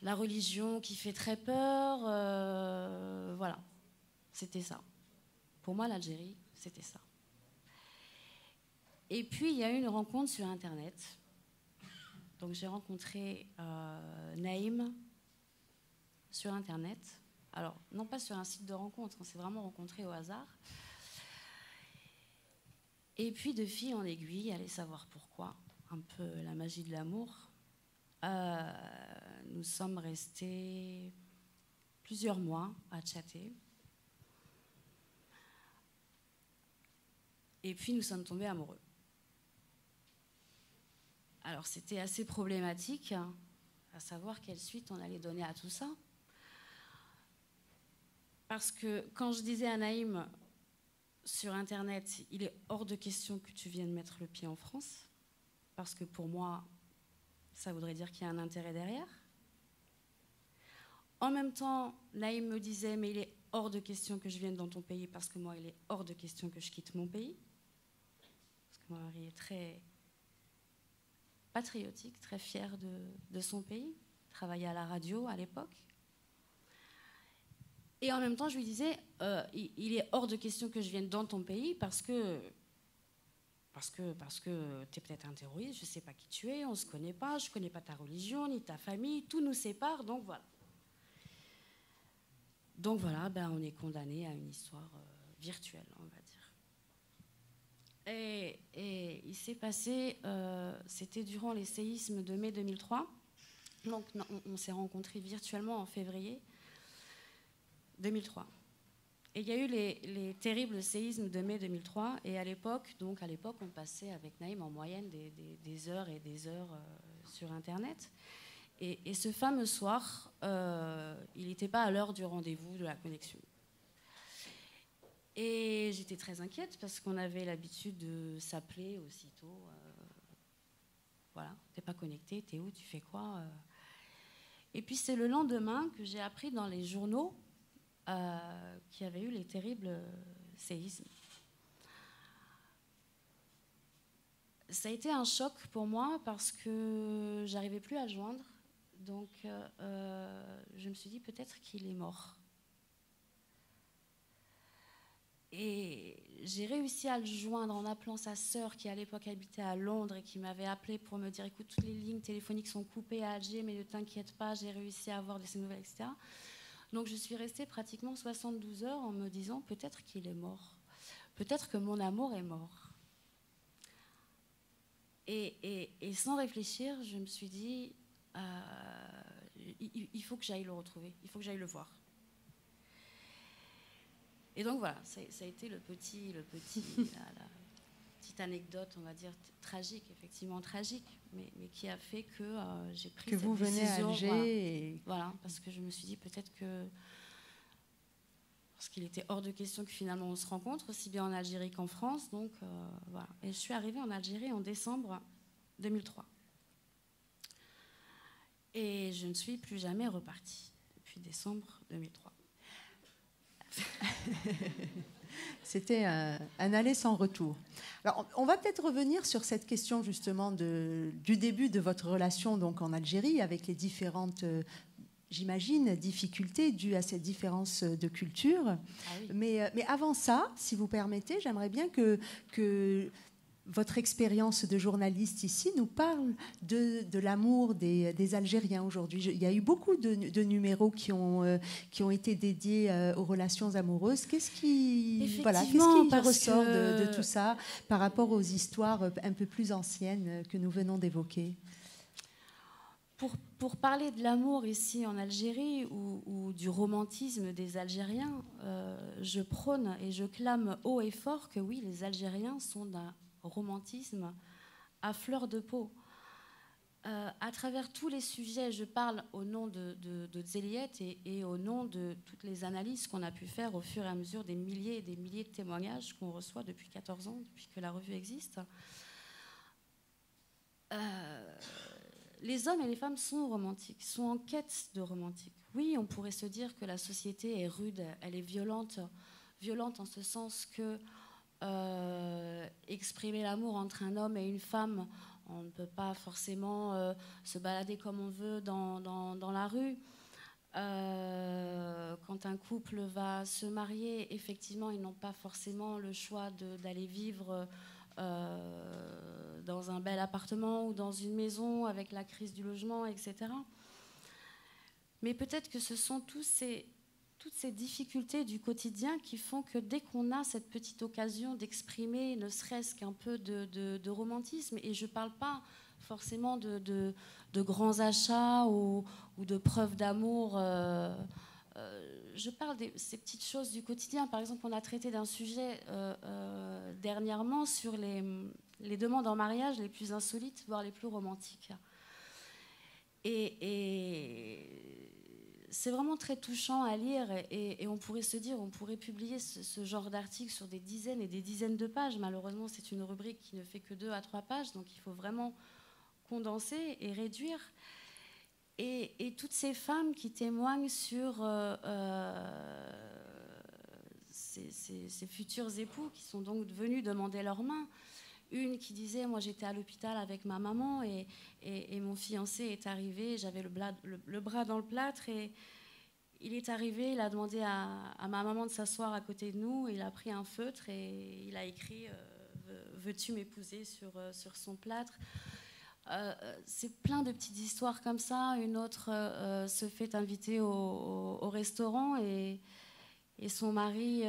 la religion qui fait très peur, voilà, c'était ça. Pour moi, l'Algérie, c'était ça. Et puis, il y a eu une rencontre sur Internet. Donc, j'ai rencontré Naïm sur Internet. Alors, non pas sur un site de rencontre, on s'est vraiment rencontrés au hasard. Et puis, de fil en aiguille, allez savoir pourquoi, un peu la magie de l'amour, nous sommes restés plusieurs mois à chatter. Et puis, nous sommes tombés amoureux. Alors, c'était assez problématique, à savoir quelle suite on allait donner à tout ça. Parce que quand je disais à Naïm sur Internet, il est hors de question que tu viennes mettre le pied en France, parce que pour moi, ça voudrait dire qu'il y a un intérêt derrière. En même temps, Naïm me disait, mais il est hors de question que je vienne dans ton pays, parce que moi, il est hors de question que je quitte mon pays. Parce que mon mari est très patriotique, très fier de son pays, travaillait à la radio à l'époque. Et en même temps, je lui disais, il est hors de question que je vienne dans ton pays parce que tu es peut-être un terroriste, je ne sais pas qui tu es, on ne se connaît pas, je ne connais pas ta religion, ni ta famille, tout nous sépare, donc voilà. Donc voilà, on est condamné à une histoire virtuelle, on va dire. Et il s'est passé, c'était durant les séismes de mai 2003, donc on s'est rencontrés virtuellement en février 2003. Et il y a eu les terribles séismes de mai 2003. Et à l'époque, on passait avec Naïm en moyenne des heures et des heures sur Internet. Et ce fameux soir, il n'était pas à l'heure du rendez-vous de la connexion. Et j'étais très inquiète parce qu'on avait l'habitude de s'appeler aussitôt. Voilà, t'es pas connecté, t'es où, tu fais quoi Et puis c'est le lendemain que j'ai appris dans les journaux qu'il y avait eu les terribles séismes. Ça a été un choc pour moi parce que j'arrivais plus à le joindre. Donc je me suis dit peut-être qu'il est mort. Et j'ai réussi à le joindre en appelant sa sœur qui à l'époque habitait à Londres et qui m'avait appelé pour me dire écoute, toutes les lignes téléphoniques sont coupées à Alger, mais ne t'inquiète pas, j'ai réussi à avoir de ces nouvelles, etc. Donc je suis restée pratiquement 72 heures en me disant peut-être qu'il est mort, peut-être que mon amour est mort. Et sans réfléchir, je me suis dit il faut que j'aille le retrouver, il faut que j'aille le voir. Et donc voilà, ça a été la petite anecdote, on va dire, tragique, effectivement tragique, mais qui a fait que j'ai pris cette décision. Que vous venez à Alger. Voilà, parce que je me suis dit peut-être que... Parce qu'il était hors de question que finalement on se rencontre, aussi bien en Algérie qu'en France. Donc voilà. Et je suis arrivée en Algérie en décembre 2003. Et je ne suis plus jamais repartie depuis décembre 2003. C'était un aller sans retour. Alors, on va peut-être revenir sur cette question justement du début de votre relation donc en Algérie avec les différentes, j'imagine, difficultés dues à cette différence de culture. Ah oui. Mais avant ça, si vous permettez, j'aimerais bien que votre expérience de journaliste ici nous parle de l'amour des Algériens aujourd'hui. Il y a eu beaucoup de numéros qui ont été dédiés aux relations amoureuses. Qu'est-ce qui ressort de tout ça par rapport aux histoires un peu plus anciennes que nous venons d'évoquer ? Pour parler de l'amour ici en Algérie ou du romantisme des Algériens, je prône et je clame haut et fort que oui, les Algériens sont d'un romantisme à fleur de peau. À travers tous les sujets, je parle au nom de Zéliette et au nom de toutes les analyses qu'on a pu faire au fur et à mesure des milliers et des milliers de témoignages qu'on reçoit depuis 14 ans, depuis que la revue existe. Les hommes et les femmes sont romantiques, sont en quête de romantique. Oui, on pourrait se dire que la société est rude, elle est violente en ce sens que exprimer l'amour entre un homme et une femme, on ne peut pas forcément se balader comme on veut dans la rue. Quand un couple va se marier, effectivement, ils n'ont pas forcément le choix d'aller vivre dans un bel appartement ou dans une maison avec la crise du logement, etc. Mais peut-être que ce sont toutes ces difficultés du quotidien qui font que dès qu'on a cette petite occasion d'exprimer ne serait-ce qu'un peu de romantisme, et je ne parle pas forcément de grands achats ou de preuves d'amour, je parle de ces petites choses du quotidien. Par exemple, on a traité d'un sujet dernièrement sur les demandes en mariage les plus insolites, voire les plus romantiques. Et c'est vraiment très touchant à lire et on pourrait se dire, on pourrait publier ce genre d'article sur des dizaines et des dizaines de pages. Malheureusement, c'est une rubrique qui ne fait que 2 à 3 pages, donc il faut vraiment condenser et réduire. Et toutes ces femmes qui témoignent sur ces futurs époux qui sont donc venus demander leur main. Une qui disait, moi j'étais à l'hôpital avec ma maman et mon fiancé est arrivé, j'avais le bras dans le plâtre et il est arrivé, il a demandé à ma maman de s'asseoir à côté de nous, il a pris un feutre et il a écrit veux-tu m'épouser sur son plâtre. C'est plein de petites histoires comme ça. Une autre se fait inviter au restaurant et son mari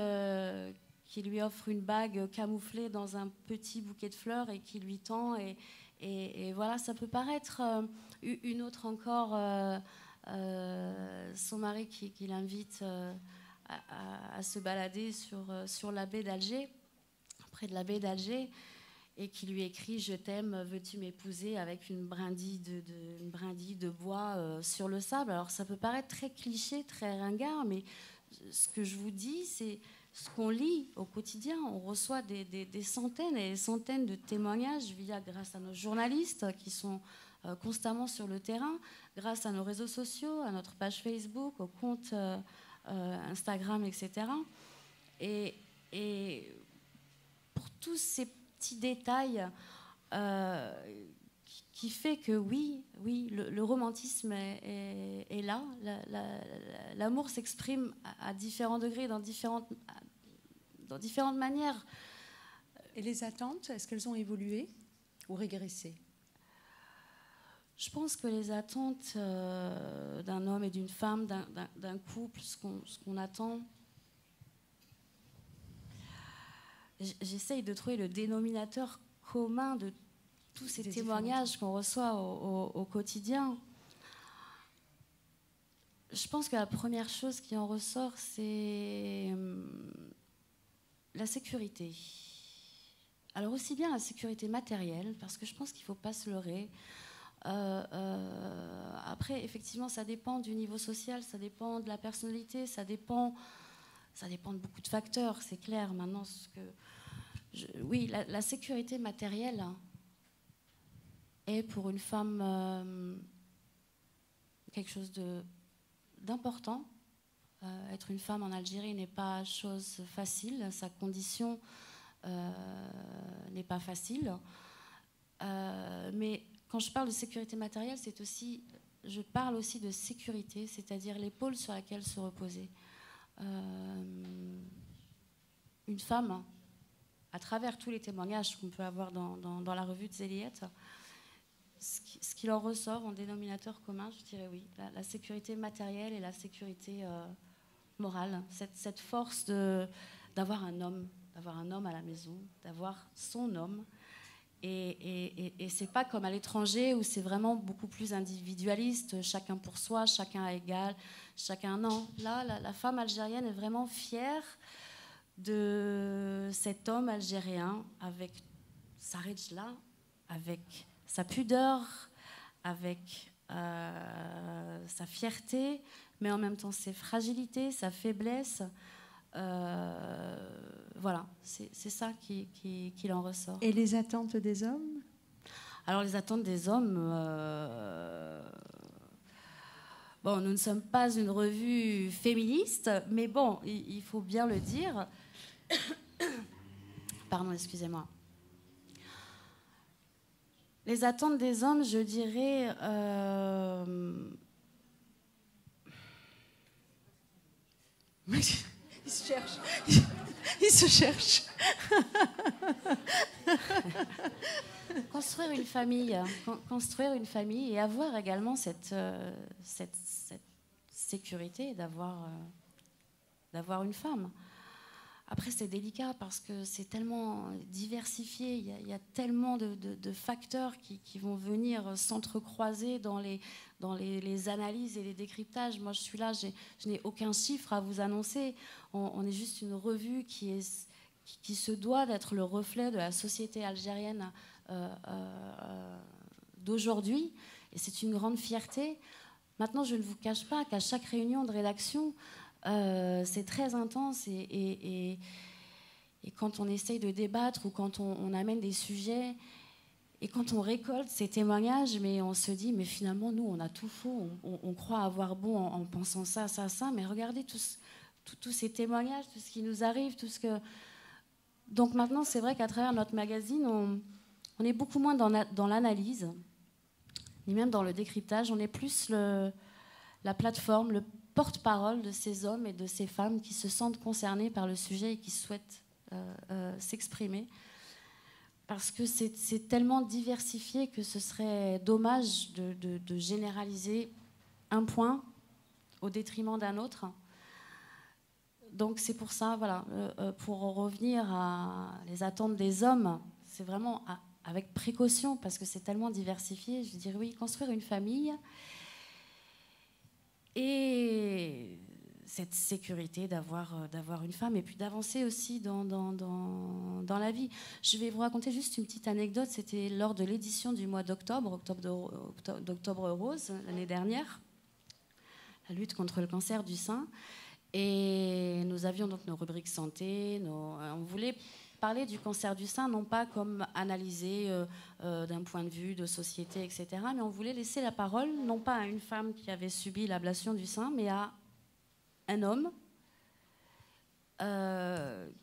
qui lui offre une bague camouflée dans un petit bouquet de fleurs et qui lui tend. Et voilà, ça peut paraître une autre encore, son mari qui l'invite à se balader sur la baie d'Alger, près de la baie d'Alger, et qui lui écrit « Je t'aime, veux-tu m'épouser ?» avec une brindille de bois sur le sable. Alors ça peut paraître très cliché, très ringard, mais ce que je vous dis, c'est ce qu'on lit au quotidien. On reçoit des centaines et des centaines de témoignages grâce à nos journalistes qui sont constamment sur le terrain, grâce à nos réseaux sociaux, à notre page Facebook, au compte Instagram, etc. Et pour tous ces petits détails qui fait que oui, le romantisme est là. L'amour s'exprime à différents degrés, dans différentes manières. Et les attentes, est-ce qu'elles ont évolué ou régressé? Je pense que les attentes d'un homme et d'une femme, d'un couple, ce qu'on attend, j'essaye de trouver le dénominateur commun de tous ces témoignages qu'on reçoit au quotidien. Je pense que la première chose qui en ressort, c'est la sécurité. Alors aussi bien la sécurité matérielle, parce que je pense qu'il ne faut pas se leurrer. Après, effectivement, ça dépend du niveau social, ça dépend de la personnalité, ça dépend de beaucoup de facteurs, c'est clair. Maintenant, oui, la sécurité matérielle est pour une femme quelque chose d'important. Être une femme en Algérie n'est pas chose facile, sa condition n'est pas facile. Mais quand je parle de sécurité matérielle, je parle aussi de sécurité, c'est-à-dire l'épaule sur laquelle se reposer. Une femme, à travers tous les témoignages qu'on peut avoir dans la revue de Zéliette, ce qu'il en ressort en dénominateur commun, je dirais oui, la sécurité matérielle et la sécurité morale, cette force d'avoir un homme à la maison, d'avoir son homme. Et c'est pas comme à l'étranger où c'est vraiment beaucoup plus individualiste, chacun pour soi, chacun égal, chacun non. Là, la femme algérienne est vraiment fière de cet homme algérien avec sa rejla, avec sa pudeur, avec sa fierté, mais en même temps ses fragilités, sa faiblesse. Voilà, c'est ça qu'il en ressort. Et les attentes des hommes? Alors les attentes des hommes, bon, nous ne sommes pas une revue féministe, mais bon, il faut bien le dire. Pardon, excusez-moi. Les attentes des hommes, je dirais... Il se cherche. Il se cherche. Construire une famille et avoir également cette sécurité d'avoir une femme. Après, c'est délicat parce que c'est tellement diversifié. Il y a tellement de facteurs qui vont venir s'entrecroiser dans les analyses et les décryptages. Moi, je suis là, je n'ai aucun chiffre à vous annoncer. On est juste une revue qui se doit d'être le reflet de la société algérienne d'aujourd'hui. Et c'est une grande fierté. Maintenant, je ne vous cache pas qu'à chaque réunion de rédaction, c'est très intense et quand on essaye de débattre ou quand on amène des sujets et quand on récolte ces témoignages, mais on se dit, mais finalement, nous, on a tout faux. On croit avoir bon en pensant ça, mais regardez tous ces témoignages, tout ce qui nous arrive, tout ce que... Donc maintenant, c'est vrai qu'à travers notre magazine, on est beaucoup moins dans l'analyse, ni même dans le décryptage. On est plus la plateforme, le porte-parole de ces hommes et de ces femmes qui se sentent concernés par le sujet et qui souhaitent s'exprimer. Parce que c'est tellement diversifié que ce serait dommage de généraliser un point au détriment d'un autre. Donc c'est pour ça, voilà, pour revenir à les attentes des hommes, c'est vraiment avec précaution, parce que c'est tellement diversifié. Je dirais oui, construire une famille. Et cette sécurité d'avoir une femme et puis d'avancer aussi dans la vie. Je vais vous raconter juste une petite anecdote. C'était lors de l'édition du mois d'octobre rose, l'année dernière, la lutte contre le cancer du sein. Et nous avions donc nos rubriques santé. On voulait parler du cancer du sein, non pas comme analysé d'un point de vue de société, etc., mais on voulait laisser la parole, non pas à une femme qui avait subi l'ablation du sein, mais à un homme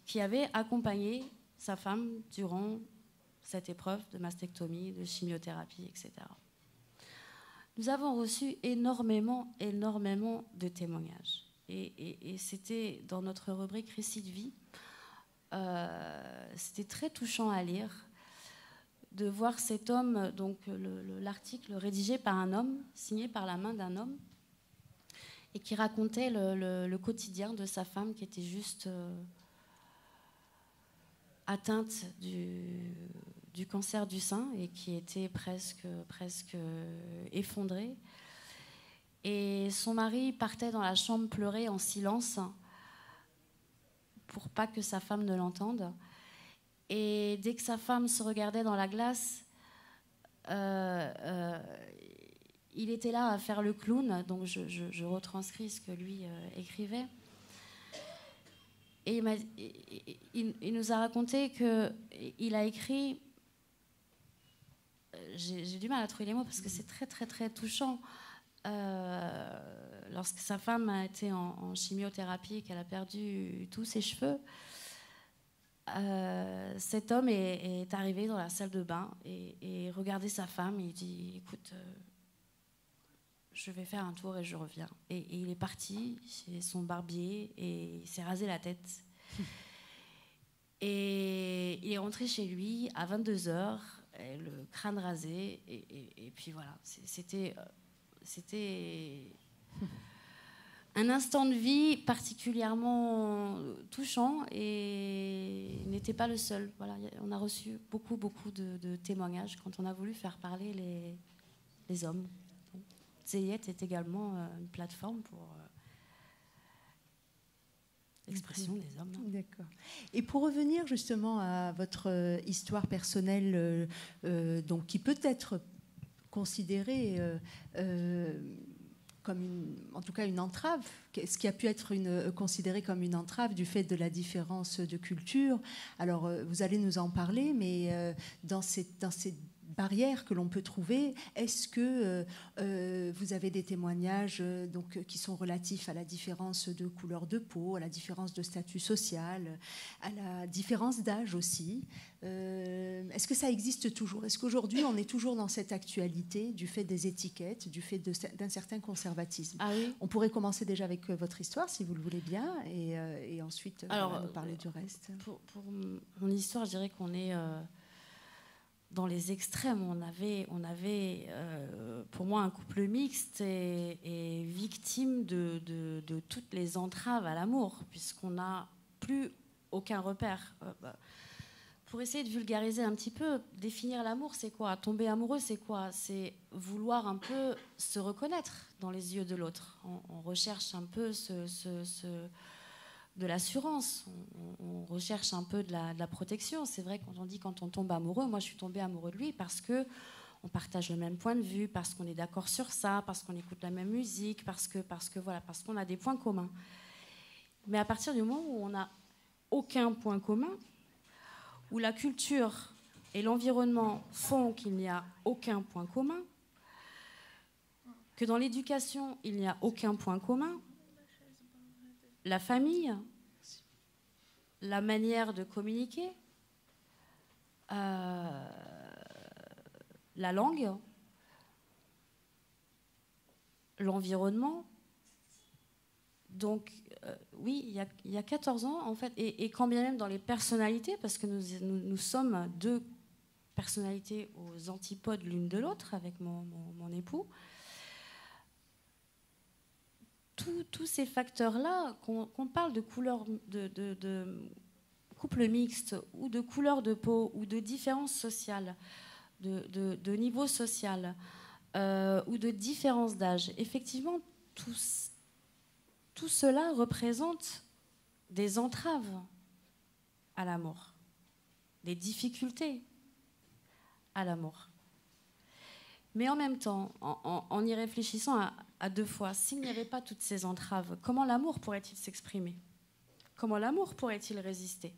qui avait accompagné sa femme durant cette épreuve de mastectomie, de chimiothérapie, etc. Nous avons reçu énormément de témoignages. Et c'était dans notre rubrique Récit de vie. C'était très touchant à lire de voir cet homme, donc l'article rédigé par un homme, signé par la main d'un homme, et qui racontait le quotidien de sa femme qui était juste atteinte du cancer du sein et qui était presque effondrée. Et son mari partait dans la chambre pleurer en silence pour pas que sa femme ne l'entende. Et dès que sa femme se regardait dans la glace, il était là à faire le clown, donc je retranscris ce que lui écrivait. Et il nous a raconté qu'il a écrit, j'ai du mal à trouver les mots parce que c'est très très très touchant, lorsque sa femme a été en chimiothérapie et qu'elle a perdu tous ses cheveux, cet homme est arrivé dans la salle de bain et regardait sa femme et il dit écoute, je vais faire un tour et je reviens. Et il est parti chez son barbier et il s'est rasé la tête. Et il est rentré chez lui à 22h, le crâne rasé. Et puis voilà, c'était un instant de vie particulièrement touchant et il n'était pas le seul. Voilà, on a reçu beaucoup de témoignages quand on a voulu faire parler les hommes. Zeyet est également une plateforme pour l'expression des hommes. D'accord. Et pour revenir justement à votre histoire personnelle, donc qui peut être considérée comme en tout cas une entrave, ce qui a pu être considéré comme une entrave du fait de la différence de culture. Alors, vous allez nous en parler, mais dans ces barrières que l'on peut trouver, est-ce que vous avez des témoignages qui sont relatifs à la différence de couleur de peau, à la différence de statut social, à la différence d'âge aussi? Est-ce que ça existe toujours? Est-ce qu'aujourd'hui, on est toujours dans cette actualité du fait des étiquettes, du fait d'un certain conservatisme? Ah oui. On pourrait commencer déjà avec votre histoire, si vous le voulez bien, et ensuite nous parler du reste. Pour mon histoire, je dirais qu'on est dans les extrêmes. On avait pour moi un couple mixte et victime de toutes les entraves à l'amour, puisqu'on n'a plus aucun repère. Pour essayer de vulgariser un petit peu, définir l'amour, c'est quoi? Tomber amoureux, c'est quoi? C'est vouloir un peu se reconnaître dans les yeux de l'autre. On recherche un peu de l'assurance, on recherche un peu de la protection. C'est vrai quand on dit quand on tombe amoureux, moi je suis tombée amoureux de lui parce que on partage le même point de vue, parce qu'on est d'accord sur ça, parce qu'on écoute la même musique, parce qu'on a des points communs. Mais à partir du moment où on n'a aucun point commun, où la culture et l'environnement font qu'il n'y a aucun point commun, que dans l'éducation il n'y a aucun point commun, la famille, la manière de communiquer, la langue, l'environnement. Donc, oui, il y a 14 ans, en fait, et quand bien même dans les personnalités, parce que nous sommes deux personnalités aux antipodes l'une de l'autre avec mon époux, tous ces facteurs-là, qu'on parle de couleur de couple mixte ou de couleur de peau ou de différence sociale, de niveau social ou de différence d'âge, effectivement, tout tout cela représente des entraves à l'amour, des difficultés à l'amour. Mais en même temps, en y réfléchissant à deux fois, s'il n'y avait pas toutes ces entraves, comment l'amour pourrait-il s'exprimer? Comment l'amour pourrait-il résister?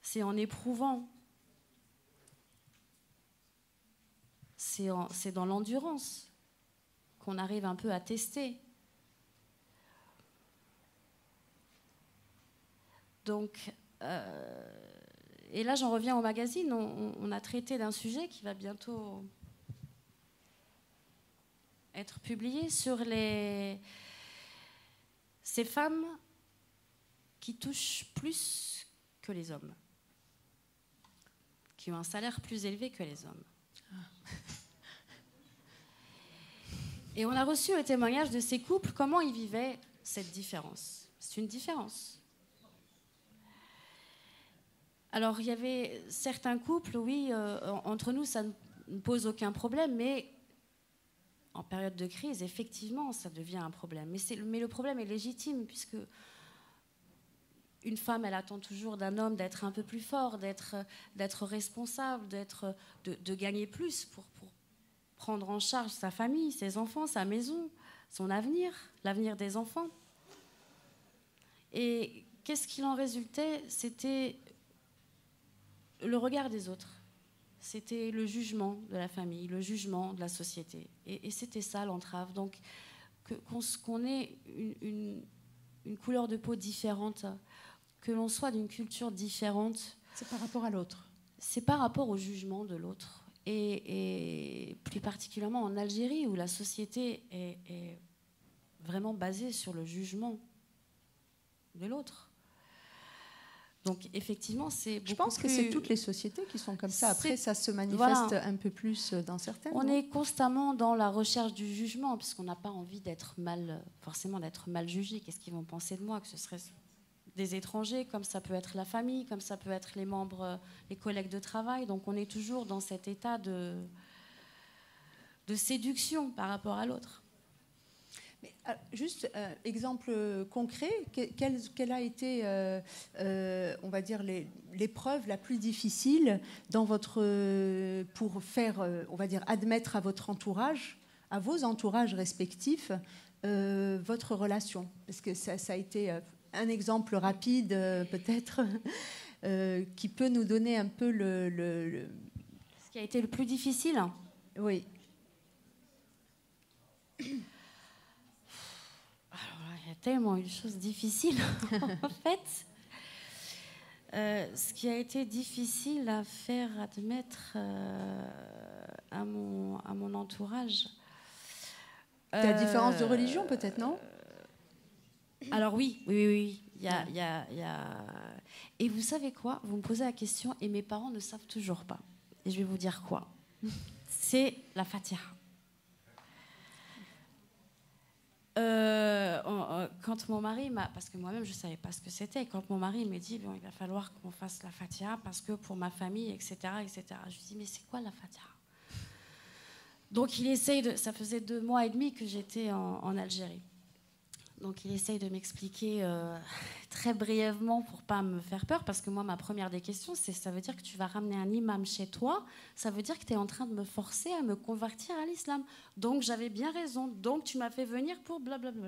C'est en éprouvant, c'est dans l'endurance qu'on arrive un peu à tester. Donc, et là j'en reviens au magazine, on a traité d'un sujet qui va bientôt être publié sur ces femmes qui touchent plus que les hommes, qui ont un salaire plus élevé que les hommes. Et on a reçu le témoignage de ces couples, comment ils vivaient cette différence. C'est une différence. Alors, il y avait certains couples, oui, entre nous, ça ne pose aucun problème, mais en période de crise, effectivement, ça devient un problème. Mais le problème est légitime, puisque une femme, elle attend toujours d'un homme d'être un peu plus fort, d'être responsable, de gagner plus pour prendre en charge sa famille, ses enfants, sa maison, son avenir, l'avenir des enfants. Et qu'est-ce qu'il en résultait? C'était le regard des autres. C'était le jugement de la famille, le jugement de la société. Et c'était ça l'entrave. Donc, qu'on ait une couleur de peau différente, que l'on soit d'une culture différente. C'est par rapport à l'autre. C'est par rapport au jugement de l'autre. Et plus particulièrement en Algérie, où la société est vraiment basée sur le jugement de l'autre. Donc effectivement, c'est beaucoup. Je pense que c'est toutes les sociétés qui sont comme ça. Après, ça se manifeste un peu plus dans certaines. On est constamment dans la recherche du jugement, puisqu'on n'a pas envie forcément d'être mal jugé. Qu'est-ce qu'ils vont penser de moi? Que ce serait des étrangers, comme ça peut être la famille, comme ça peut être les membres, les collègues de travail. Donc on est toujours dans cet état de séduction par rapport à l'autre. Juste exemple concret, quelle a été, on va dire, l'épreuve la plus difficile pour faire, on va dire, admettre à votre entourage, à vos entourages respectifs, votre relation? Parce que ça a été un exemple rapide, peut-être, qui peut nous donner un peu Ce qui a été le plus difficile? Oui. Il y a tellement eu de choses difficiles, en fait. Ce qui a été difficile à faire admettre à mon entourage. La différence de religion, peut-être, non? Alors oui. Il y a... Et vous savez quoi? Vous me posez la question et mes parents ne savent toujours pas. Et je vais vous dire quoi. C'est la Fatiha. Quand mon mari m'a... Parce que moi-même, je ne savais pas ce que c'était. Quand mon mari me dit, bon, il va falloir qu'on fasse la Fatiha parce que pour ma famille, etc., etc. Je lui dis, mais c'est quoi la Fatiha? Donc, il essaye de... Ça faisait 2 mois et demi que j'étais en Algérie. Donc, il essaye de m'expliquer très brièvement pour ne pas me faire peur. Parce que moi, ma première des questions, c'est, ça veut dire que tu vas ramener un imam chez toi? Ça veut dire que tu es en train de me forcer à me convertir à l'islam. Donc, j'avais bien raison. Donc, tu m'as fait venir pour blablabla.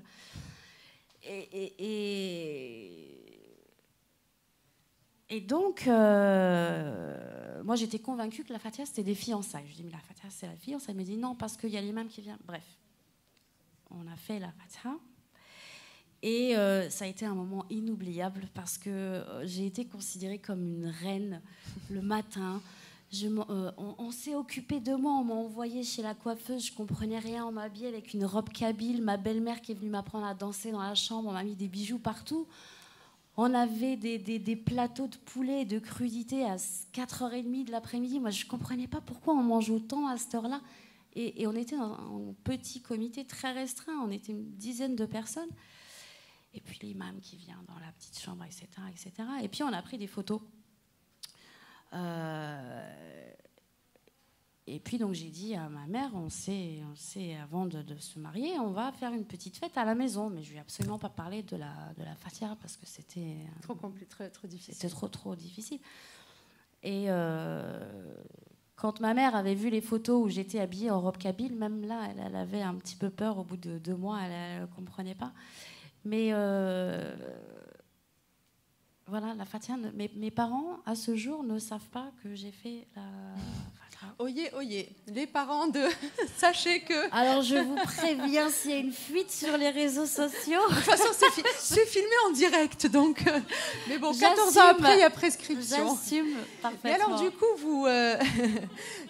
Et donc, moi, j'étais convaincue que la Fatiha, c'était des fiançailles. Je dis, mais la Fatiha, c'est la fiançaille. Elle me dit, non, parce qu'il y a l'imam qui vient. Bref, on a fait la Fatiha. Et ça a été un moment inoubliable parce que j'ai été considérée comme une reine le matin. On s'est occupé de moi, on m'a envoyée chez la coiffeuse, je ne comprenais rien, on m'a habillée avec une robe kabyle, ma belle-mère qui est venue m'apprendre à danser dans la chambre, on m'a mis des bijoux partout. On avait des plateaux de poulet et de crudités à 4h30 de l'après-midi. Moi, je ne comprenais pas pourquoi on mange autant à cette heure-là. Et on était dans un petit comité très restreint, on était une dizaine de personnes. Et puis l'imam qui vient dans la petite chambre, etc., etc. Et puis on a pris des photos. Et puis donc j'ai dit à ma mère, on sait avant de se marier, on va faire une petite fête à la maison. Mais je lui ai absolument pas parlé de la Fatiha parce que c'était Trop compliqué, trop difficile. C'était trop difficile. Et quand ma mère avait vu les photos où j'étais habillée en robe kabyle, même là, elle avait un petit peu peur. Au bout de 2 mois, elle ne comprenait pas. Mais voilà, la Fatiha, mes parents, à ce jour, ne savent pas que j'ai fait la Fatiha. Oyez, les parents de... Sachez que... Alors, je vous préviens, s'il y a une fuite sur les réseaux sociaux... De toute façon, c'est filmé en direct, donc... mais bon, 14 ans après, il y a prescription. J'assume parfaitement. Et alors,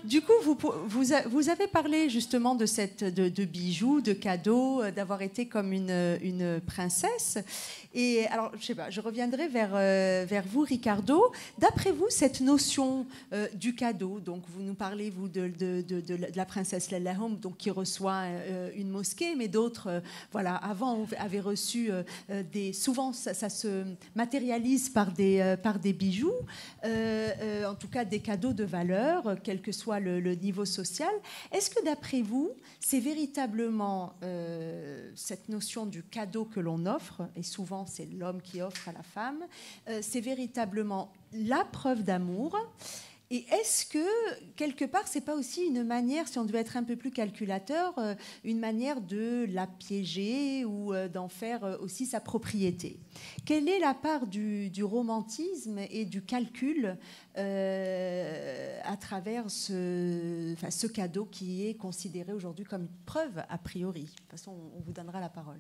du coup, vous avez parlé justement de bijoux, de cadeaux, d'avoir été comme une princesse. Et alors, je sais pas, je reviendrai vers vous, Ricardo. D'après vous, cette notion du cadeau, donc vous nous parlez, vous, de la princesse Leila Home, donc qui reçoit une mosquée, mais d'autres, voilà, avant, avaient reçu souvent, ça se matérialise par des bijoux, en tout cas des cadeaux de valeur, quel que soit le niveau social. Est-ce que, d'après vous, c'est véritablement cette notion du cadeau que l'on offre, et souvent c'est l'homme qui offre à la femme, c'est véritablement la preuve d'amour? Et est-ce que, quelque part, c'est pas aussi une manière, si on devait être un peu plus calculateur, une manière de la piéger ou d'en faire aussi sa propriété? Quelle est la part du romantisme et du calcul à travers ce cadeau qui est considéré aujourd'hui comme une preuve a priori? De toute façon, on vous donnera la parole.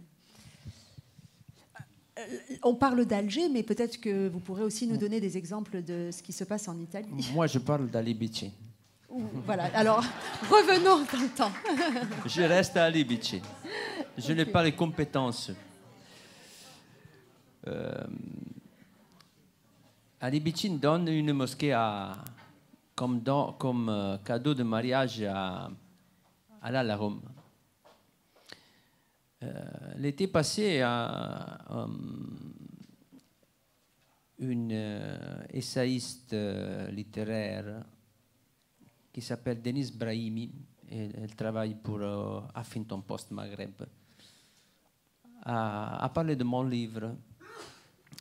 On parle d'Alger, mais peut-être que vous pourrez aussi nous donner des exemples de ce qui se passe en Italie. Moi, je parle d'Ali Bici. Voilà, alors revenons dans le temps. Je reste à Ali Bici. Je n'ai pas les compétences. Ali Bici donne une mosquée comme cadeau de mariage à la Rome. L'été passé, une essayiste littéraire qui s'appelle Denise Brahimi, et elle travaille pour Huffington Post Maghreb, a parlé de mon livre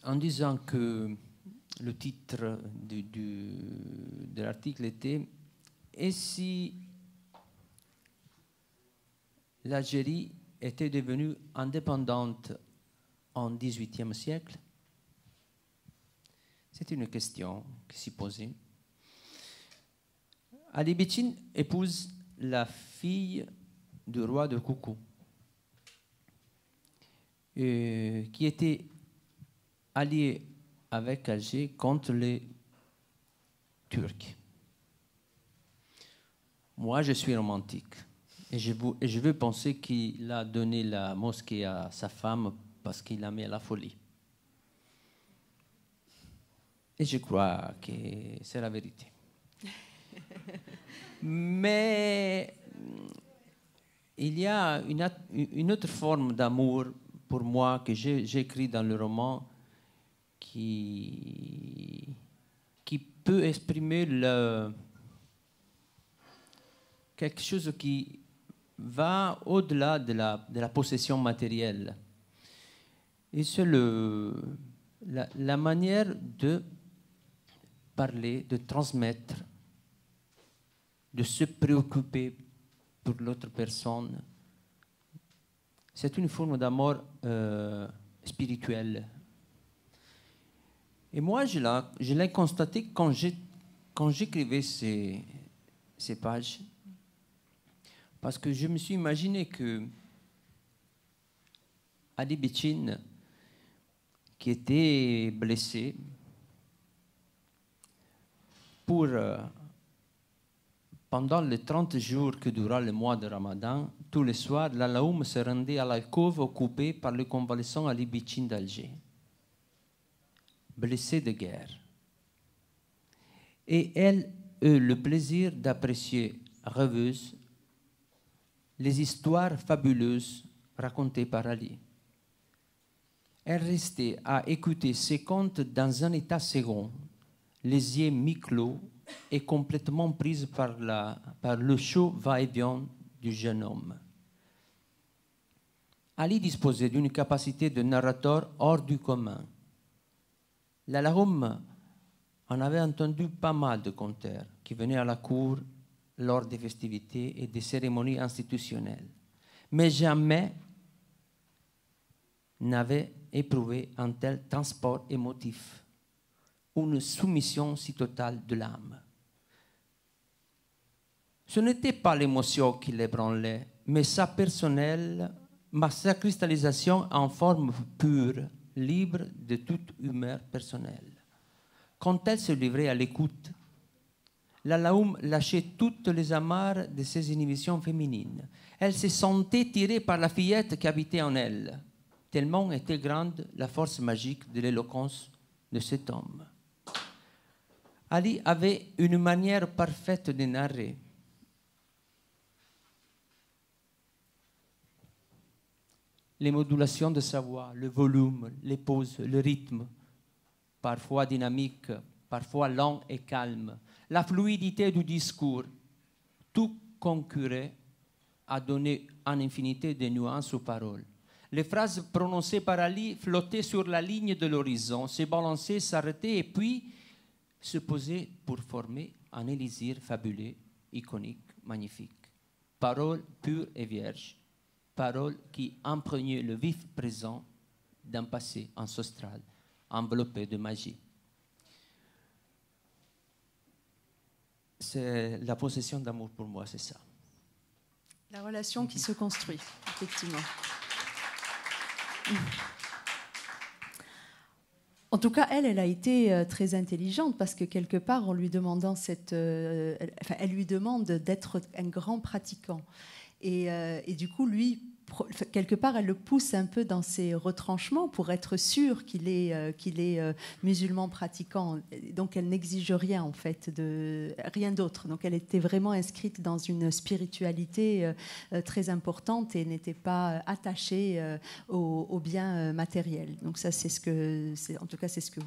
en disant que le titre de l'article était « Et si l'Algérie était devenue indépendante en XVIIIe siècle ?» C'est une question qui s'y posait. Ali Bici épouse la fille du roi de Koukou, qui était allié avec Alger contre les Turcs. Moi, je suis romantique. Et je veux penser qu'il a donné la mosquée à sa femme parce qu'il a mis à la folie. Et je crois que c'est la vérité. Mais il y a une autre forme d'amour pour moi que j'écris dans le roman qui peut exprimer quelque chose qui va au-delà de la possession matérielle. Et c'est la manière de parler, de transmettre, de se préoccuper pour l'autre personne. C'est une forme d'amour spirituel. Et moi, je l'ai constaté quand j'écrivais ces pages. Parce que je me suis imaginé que Ali Bici, qui était blessé, pendant les 30 jours que dura le mois de Ramadan, tous les soirs, l'Alaoum se rendait à l'alcôve occupée par le convalescent Ali Bici d'Alger, blessé de guerre. Et elle eut le plaisir d'apprécier, rêveuse, les histoires fabuleuses racontées par Ali. Elle restait à écouter ses contes dans un état second, les yeux mi-clos, est complètement prise par le chaud va-et-vient du jeune homme. Ali disposait d'une capacité de narrateur hors du commun. L'Alaoum en avait entendu pas mal de conteurs qui venaient à la cour lors des festivités et des cérémonies institutionnelles, mais jamais n'avait éprouvé un tel transport émotif, une soumission si totale de l'âme. Ce n'était pas l'émotion qui l'ébranlait, mais sa cristallisation en forme pure, libre de toute humeur personnelle. Quand elle se livrait à l'écoute, l'Alaoum lâchait toutes les amarres de ses inhibitions féminines. Elle se sentait tirée par la fillette qui habitait en elle, tellement était grande la force magique de l'éloquence de cet homme. Ali avait une manière parfaite de narrer. Les modulations de sa voix, le volume, les pauses, le rythme, parfois dynamique, parfois lent et calme, la fluidité du discours, tout concourait à donner une infinité de nuances aux paroles. Les phrases prononcées par Ali flottaient sur la ligne de l'horizon, se balançaient, s'arrêtaient et puis se posaient pour former un élixir fabuleux, iconique, magnifique. Paroles pures et vierges, paroles qui imprégnaient le vif présent d'un passé ancestral, enveloppé de magie. C'est la possession d'amour pour moi, c'est ça. La relation qui se construit, effectivement. En tout cas, elle a été très intelligente parce que quelque part, en lui demandant elle lui demande d'être un grand pratiquant. Et du coup, lui, quelque part, elle le pousse un peu dans ses retranchements pour être sûre qu'il est musulman pratiquant. Donc, elle n'exige rien, en fait, rien d'autre. Donc, elle était vraiment inscrite dans une spiritualité très importante et n'était pas attachée aux biens matériels. Donc, ça, en tout cas, c'est ce que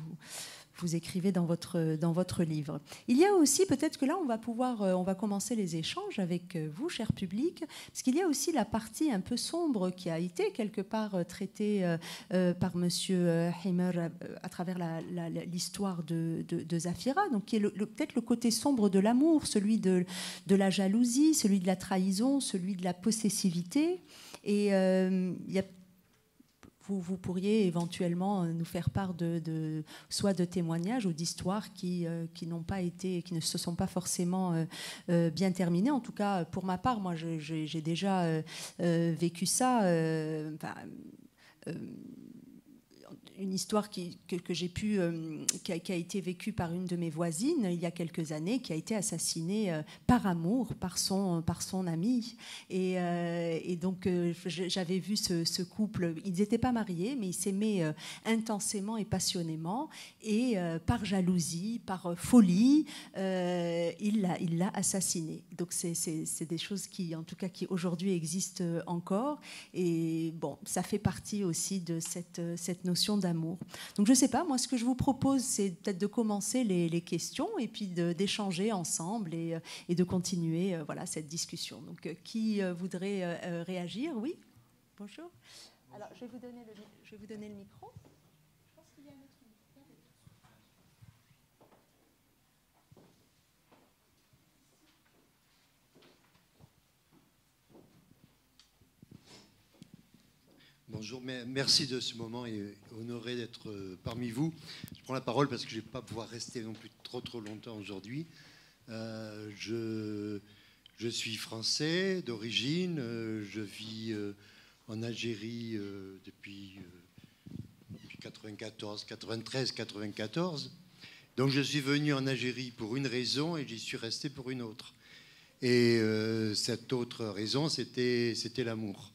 vous écrivez dans votre livre. Il y a aussi, peut-être que là, on va commencer les échanges avec vous, cher public, parce qu'il y a aussi la partie un peu sombre qui a été quelque part traitée par Monsieur Heimer à travers l'histoire de Zafira, donc qui est peut-être le côté sombre de l'amour, celui de la jalousie, celui de la trahison, celui de la possessivité. Et il y a vous pourriez éventuellement nous faire part soit de témoignages ou d'histoires qui n'ont pas été, qui ne se sont pas forcément bien terminées. En tout cas, pour ma part, moi, j'ai déjà vécu ça. Une histoire que j'ai pu, qui a été vécue par une de mes voisines il y a quelques années, qui a été assassinée par amour par son ami. Et donc j'avais vu ce couple. Ils n'étaient pas mariés, mais ils s'aimaient intensément et passionnément. Et par jalousie, par folie, il l'a assassiné. Donc c'est des choses qui, en tout cas, qui aujourd'hui existent encore. Et bon, ça fait partie aussi de cette notion d'amour. Donc je ne sais pas, moi ce que je vous propose, c'est peut-être de commencer les questions et puis d'échanger ensemble et de continuer voilà, cette discussion. Donc qui voudrait réagir? Oui, bonjour. Alors je vais vous donner le micro. Je pense qu'il y a un autre micro. Bonjour, merci de ce moment et honoré d'être parmi vous. Je prends la parole parce que je ne vais pas pouvoir rester non plus trop longtemps aujourd'hui. Je suis français d'origine, je vis en Algérie depuis 93-94. Donc je suis venu en Algérie pour une raison et j'y suis resté pour une autre. Et cette autre raison, c'était l'amour.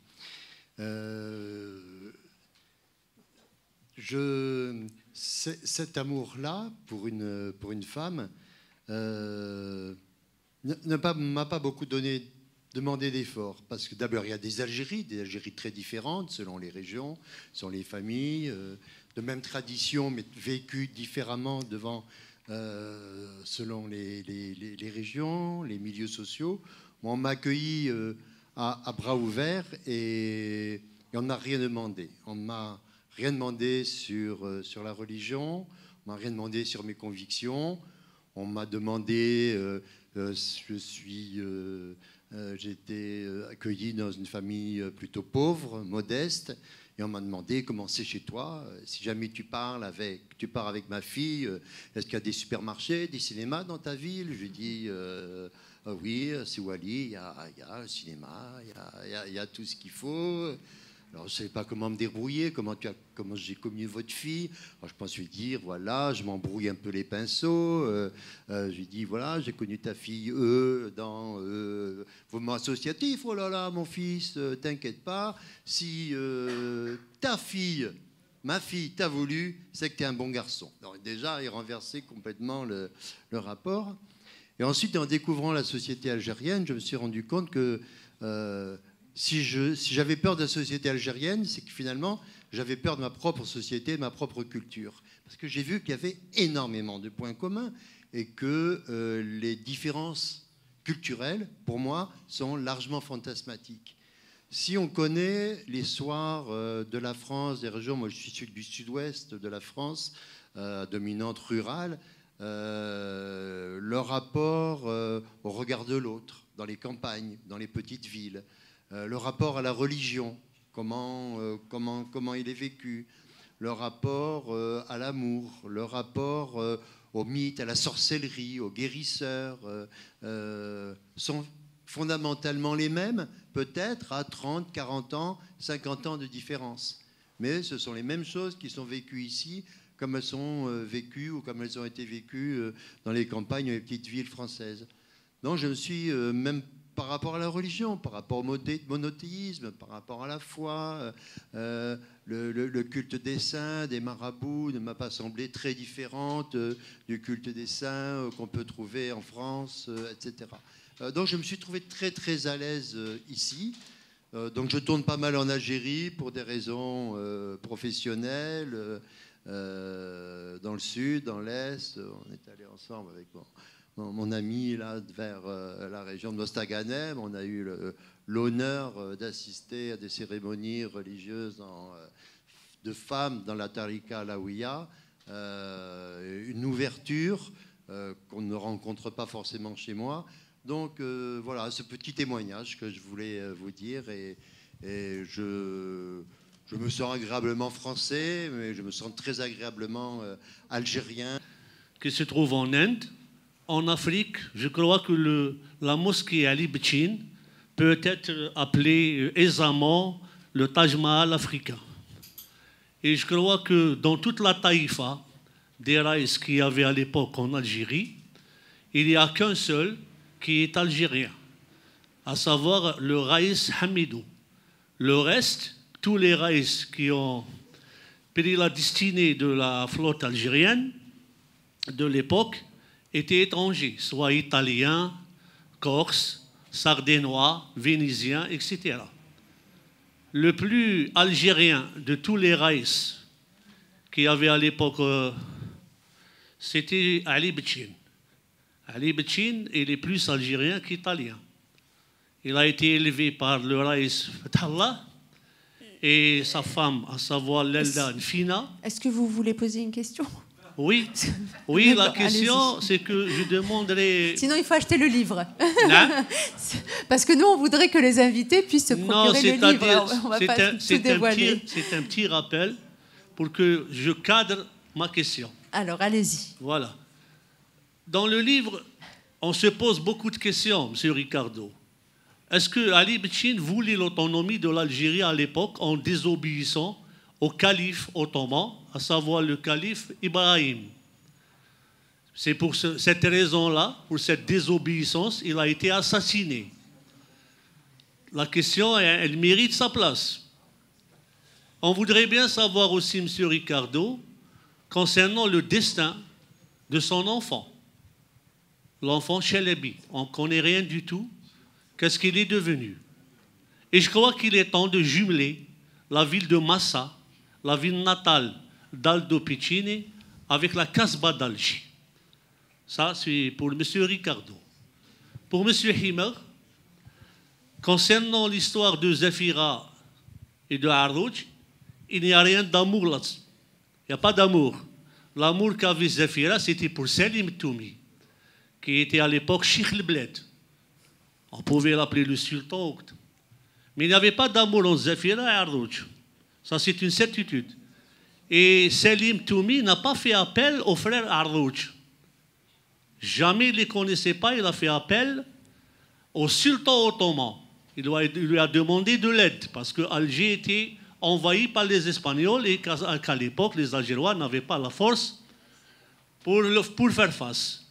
Cet amour-là pour une femme ne m'a pas beaucoup demandé d'efforts, parce que d'abord il y a des Algéries très différentes selon les régions, selon les familles, de même tradition mais vécues différemment selon les régions, les milieux sociaux. On m'a accueilli à bras ouverts et on n'a rien demandé. On ne m'a rien demandé sur la religion, on m'a rien demandé sur mes convictions. On m'a demandé, j'ai été accueilli dans une famille plutôt pauvre, modeste, et on m'a demandé comment c'est chez toi, si jamais tu pars avec ma fille, est-ce qu'il y a des supermarchés, des cinémas dans ta ville? Je lui ai dit oui, c'est Wali, il y a un cinéma, il y a tout ce qu'il faut. Alors, je ne savais pas comment me débrouiller, comment j'ai connu votre fille. Alors, je pense lui dire, voilà, je m'embrouille un peu les pinceaux. Je lui dis, voilà, j'ai connu ta fille, dans mouvement associatif. Oh là là, mon fils, t'inquiète pas. Si ma fille t'a voulu, c'est que t'es un bon garçon. Alors, déjà, il renversait complètement le rapport. Et ensuite, en découvrant la société algérienne, je me suis rendu compte que si j'avais peur de la société algérienne, c'est que finalement, j'avais peur de ma propre société, de ma propre culture. Parce que j'ai vu qu'il y avait énormément de points communs et que les différences culturelles, pour moi, sont largement fantasmatiques. Si on connaît l'histoire de la France, des régions, moi je suis du sud-ouest de la France, dominante rurale, leur rapport au regard de l'autre, dans les campagnes, dans les petites villes, le rapport à la religion, comment il est vécu, le rapport à l'amour, le rapport au mythe, à la sorcellerie, aux guérisseurs, sont fondamentalement les mêmes, peut-être à 30, 40 ans, 50 ans de différence. Mais ce sont les mêmes choses qui sont vécues ici, comme elles sont vécues ou comme elles ont été vécues dans les campagnes et les petites villes françaises. Donc je me suis même par rapport à la religion, par rapport au monothéisme, par rapport à la foi, le culte des saints, des marabouts ne m'a pas semblé très différente du culte des saints qu'on peut trouver en France, etc. Donc je me suis trouvé très très à l'aise ici. Donc je tourne pas mal en Algérie pour des raisons professionnelles, dans le sud, dans l'est. On est allé ensemble avec mon ami là, vers la région de Mostaganem. On a eu l'honneur d'assister à des cérémonies religieuses de femmes dans la Tariqa Alaouia. Une ouverture qu'on ne rencontre pas forcément chez moi. Donc voilà, ce petit témoignage que je voulais vous dire. Et je me sens agréablement français, mais je me sens très agréablement algérien. Qui se trouve en Inde. En Afrique, je crois que la mosquée Ali Bchin peut être appelée aisément le Taj Mahal africain. Et je crois que dans toute la taïfa des raïs qu'il y avait à l'époque en Algérie, il n'y a qu'un seul qui est algérien, à savoir le raïs Hamidou. Le reste, tous les raïs qui ont pris la destinée de la flotte algérienne de l'époque, étaient étrangers, soit italiens, corses, sardinois, vénisiens, etc. Le plus algérien de tous les raïs qu'il y avait à l'époque, c'était Ali Bchin. Ali Bchin, il est plus algérien qu'italien. Il a été élevé par le raïs Fathallah et sa femme, à savoir Lelda Nfina. Est-ce que vous voulez poser une question ? Oui, oui. La question, c'est que je demanderais... Sinon, il faut acheter le livre. Non. Parce que nous, on voudrait que les invités puissent se procurer le livre. Alors, on va pas tout dévoiler. C'est un petit rappel pour que je cadre ma question. Alors, allez-y. Voilà. Dans le livre, on se pose beaucoup de questions, M. Ricardo. Est-ce que Ali Bchin voulait l'autonomie de l'Algérie à l'époque en désobéissant au calife ottoman, à savoir le calife Ibrahim? C'est pour cette raison-là, pour cette désobéissance, il a été assassiné. La question, elle mérite sa place. On voudrait bien savoir aussi, M. Ricardo, concernant le destin de son enfant, l'enfant Chelebi. On ne connaît rien du tout. Qu'est-ce qu'il est devenu? Et je crois qu'il est temps de jumeler la ville de Massa, la ville natale d'Aldo Piccini, avec la Casbah d'Alger. Ça, c'est pour M. Ricardo. Pour M. Himer, concernant l'histoire de Zafira et de Arrouj, il n'y a rien d'amour là-dessus. Il n'y a pas d'amour. L'amour qu'avait Zafira, c'était pour Salim Toumi, qui était à l'époque Sheikh el-Bled. On pouvait l'appeler le sultan. Mais il n'y avait pas d'amour entre Zafira et Arrouj. Ça, c'est une certitude. Et Salim Toumi n'a pas fait appel au frère Arrouj. Jamais il ne les connaissait pas, il a fait appel au sultan ottoman. Il lui a demandé de l'aide parce que Alger était envahi par les Espagnols et qu'à l'époque, les Algérois n'avaient pas la force pour faire face.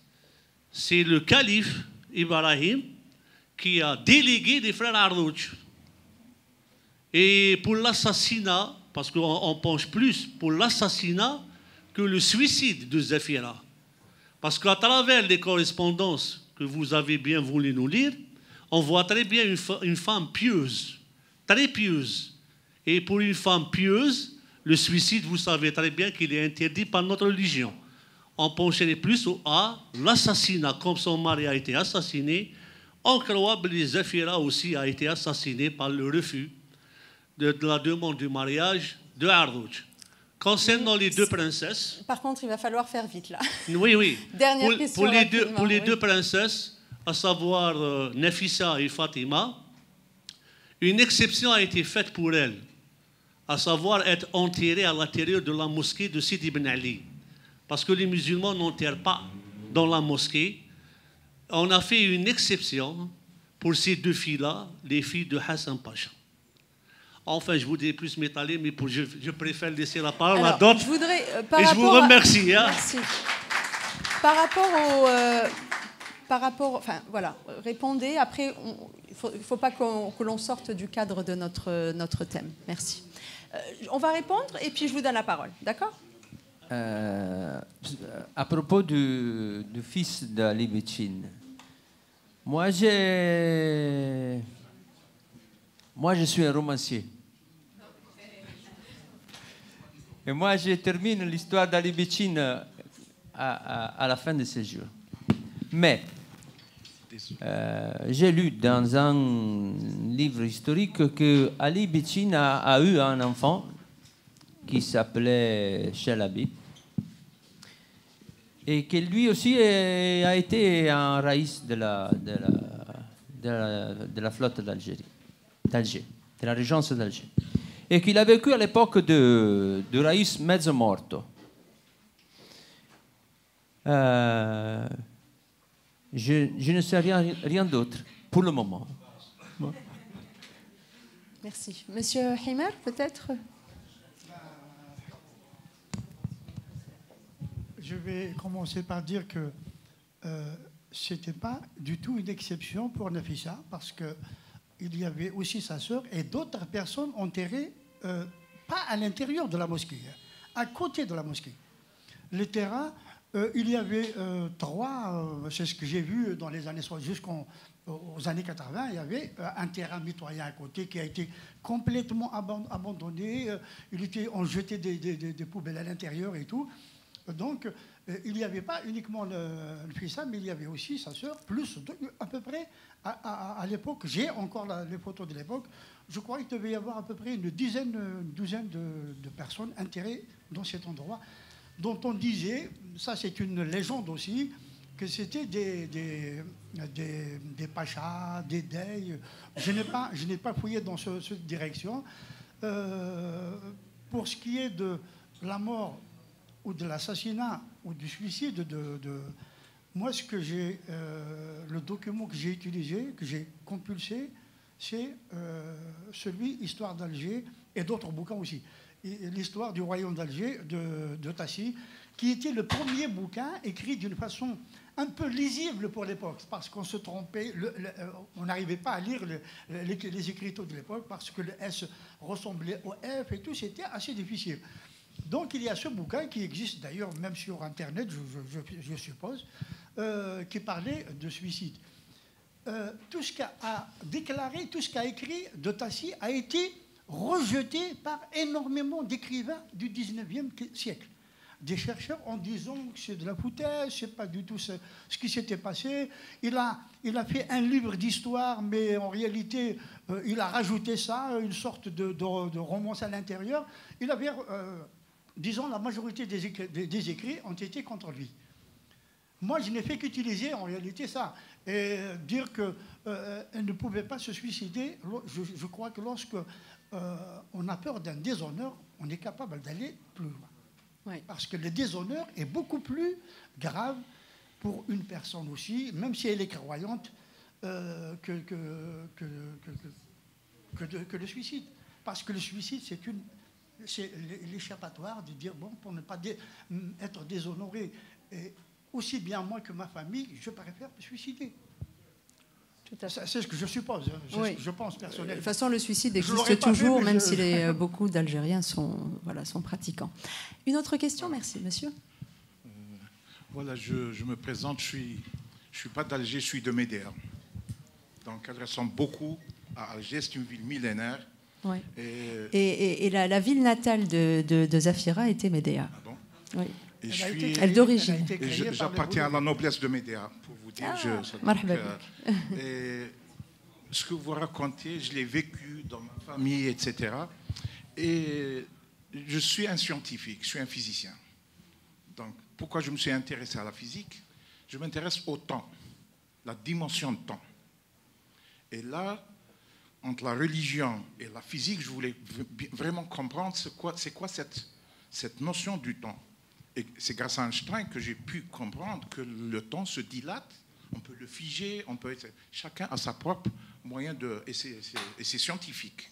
C'est le calife Ibrahim qui a délégué les frères Arrouj. Et pour l'assassinat, parce qu'on penche plus pour l'assassinat que le suicide de Zafira. Parce qu'à travers les correspondances que vous avez bien voulu nous lire, on voit très bien une femme pieuse, très pieuse. Et pour une femme pieuse, le suicide, vous savez très bien qu'il est interdit par notre religion. On pencherait plus à l'assassinat, comme son mari a été assassiné. On croit que Zafira aussi a été assassiné par le refus de la demande du mariage de Arrouj. Concernant les deux princesses... Par contre, il va falloir faire vite, là. Oui, oui. Dernière question. Pour les deux princesses, à savoir Nafissa et Fatima, une exception a été faite pour elles, à savoir être enterrées à l'intérieur de la mosquée de Sidi Ben Ali. Parce que les musulmans n'enterrent pas dans la mosquée. On a fait une exception pour ces deux filles-là, les filles de Hassan Pacha. Enfin, je voudrais plus m'étaler, mais je préfère laisser la parole à d'autres. Et je vous remercie. Hein. Merci. Par rapport, enfin voilà, répondez. Après, il ne faut pas que l'on sorte du cadre de notre thème. Merci. On va répondre et puis je vous donne la parole. D'accord ? À propos du fils d'Ali Béchin, moi je suis un romancier. Et moi, je termine l'histoire d'Ali Béchin à la fin de ce jour. Mais j'ai lu dans un livre historique que Ali Béchin a eu un enfant qui s'appelait Chalabi et que lui aussi a été un raïs de la flotte d'Alger, de la régence d'Alger, et qu'il a vécu à l'époque de Raïs Mezzomorto. Je ne sais rien d'autre pour le moment. Merci. Monsieur Himer, peut-être ? Je vais commencer par dire que ce n'était pas du tout une exception pour Nafissa, parce qu'il y avait aussi sa sœur et d'autres personnes enterrées, pas à l'intérieur de la mosquée, à côté de la mosquée. Les terrains, il y avait trois, c'est ce que j'ai vu dans les années 60, jusqu'aux années 80, il y avait un terrain mitoyen à côté qui a été complètement abandonné. On jetait des poubelles à l'intérieur et tout. Donc, il n'y avait pas uniquement le fils, mais il y avait aussi sa sœur, plus à peu près, à l'époque, j'ai encore les photos de l'époque, je crois qu'il devait y avoir à peu près une douzaine de personnes enterrées dans cet endroit, dont on disait, ça c'est une légende aussi, que c'était des pachas, des deys. Je n'ai pas fouillé dans cette direction. Pour ce qui est de la mort ou de l'assassinat ou du suicide moi, le document que j'ai utilisé, que j'ai compulsé, c'est celui Histoire d'Alger et d'autres bouquins aussi. L'histoire du royaume d'Alger de Tassi, qui était le premier bouquin écrit d'une façon un peu lisible pour l'époque, parce qu'on se trompait, on n'arrivait pas à lire les écritures de l'époque, parce que le S ressemblait au F et tout, c'était assez difficile. Donc il y a ce bouquin qui existe d'ailleurs même sur Internet, je suppose, qui parlait de suicide. Tout ce qu'a déclaré, tout ce qu'a écrit de Tassi a été rejeté par énormément d'écrivains du 19e siècle. des chercheurs en disant que c'est de la foutaise, c'est pas du tout ce qui s'était passé. Il a fait un livre d'histoire, mais en réalité, il a rajouté ça, une sorte de romance à l'intérieur. Il avait, disons, la majorité des écrits ont été contre lui. Moi, je n'ai fait qu'utiliser en réalité ça. Et dire qu'elle ne pouvait pas se suicider, je crois que lorsque on a peur d'un déshonneur, on est capable d'aller plus loin. Oui. Parce que le déshonneur est beaucoup plus grave pour une personne aussi, même si elle est croyante, que le suicide. Parce que le suicide, c'est l'échappatoire de dire, bon, pour ne pas être déshonoré, et aussi bien moi que ma famille, je préfère me suicider. C'est ce que je suppose, oui. je pense personnellement. De toute façon, le suicide existe toujours, même si beaucoup d'Algériens sont pratiquants. Une autre question, merci, monsieur. Voilà, je me présente, je suis pas d'Alger, je suis de Médéa. Donc, elle ressemble beaucoup à Alger, c'est une ville millénaire. Ouais. Et la ville natale de Zafira était Médéa. Ah bon? Oui. Et elle est d'origine. J'appartiens à la noblesse de Médéa, pour vous dire. Et ce que vous racontez, je l'ai vécu dans ma famille, etc. Et je suis un scientifique, je suis un physicien. Donc, pourquoi je me suis intéressé à la physique? Je m'intéresse au temps, la dimension de temps. Et là, entre la religion et la physique, je voulais vraiment comprendre c'est quoi cette notion du temps. Et c'est grâce à Einstein que j'ai pu comprendre que le temps se dilate, on peut le figer, chacun a sa propre moyen et c'est scientifique.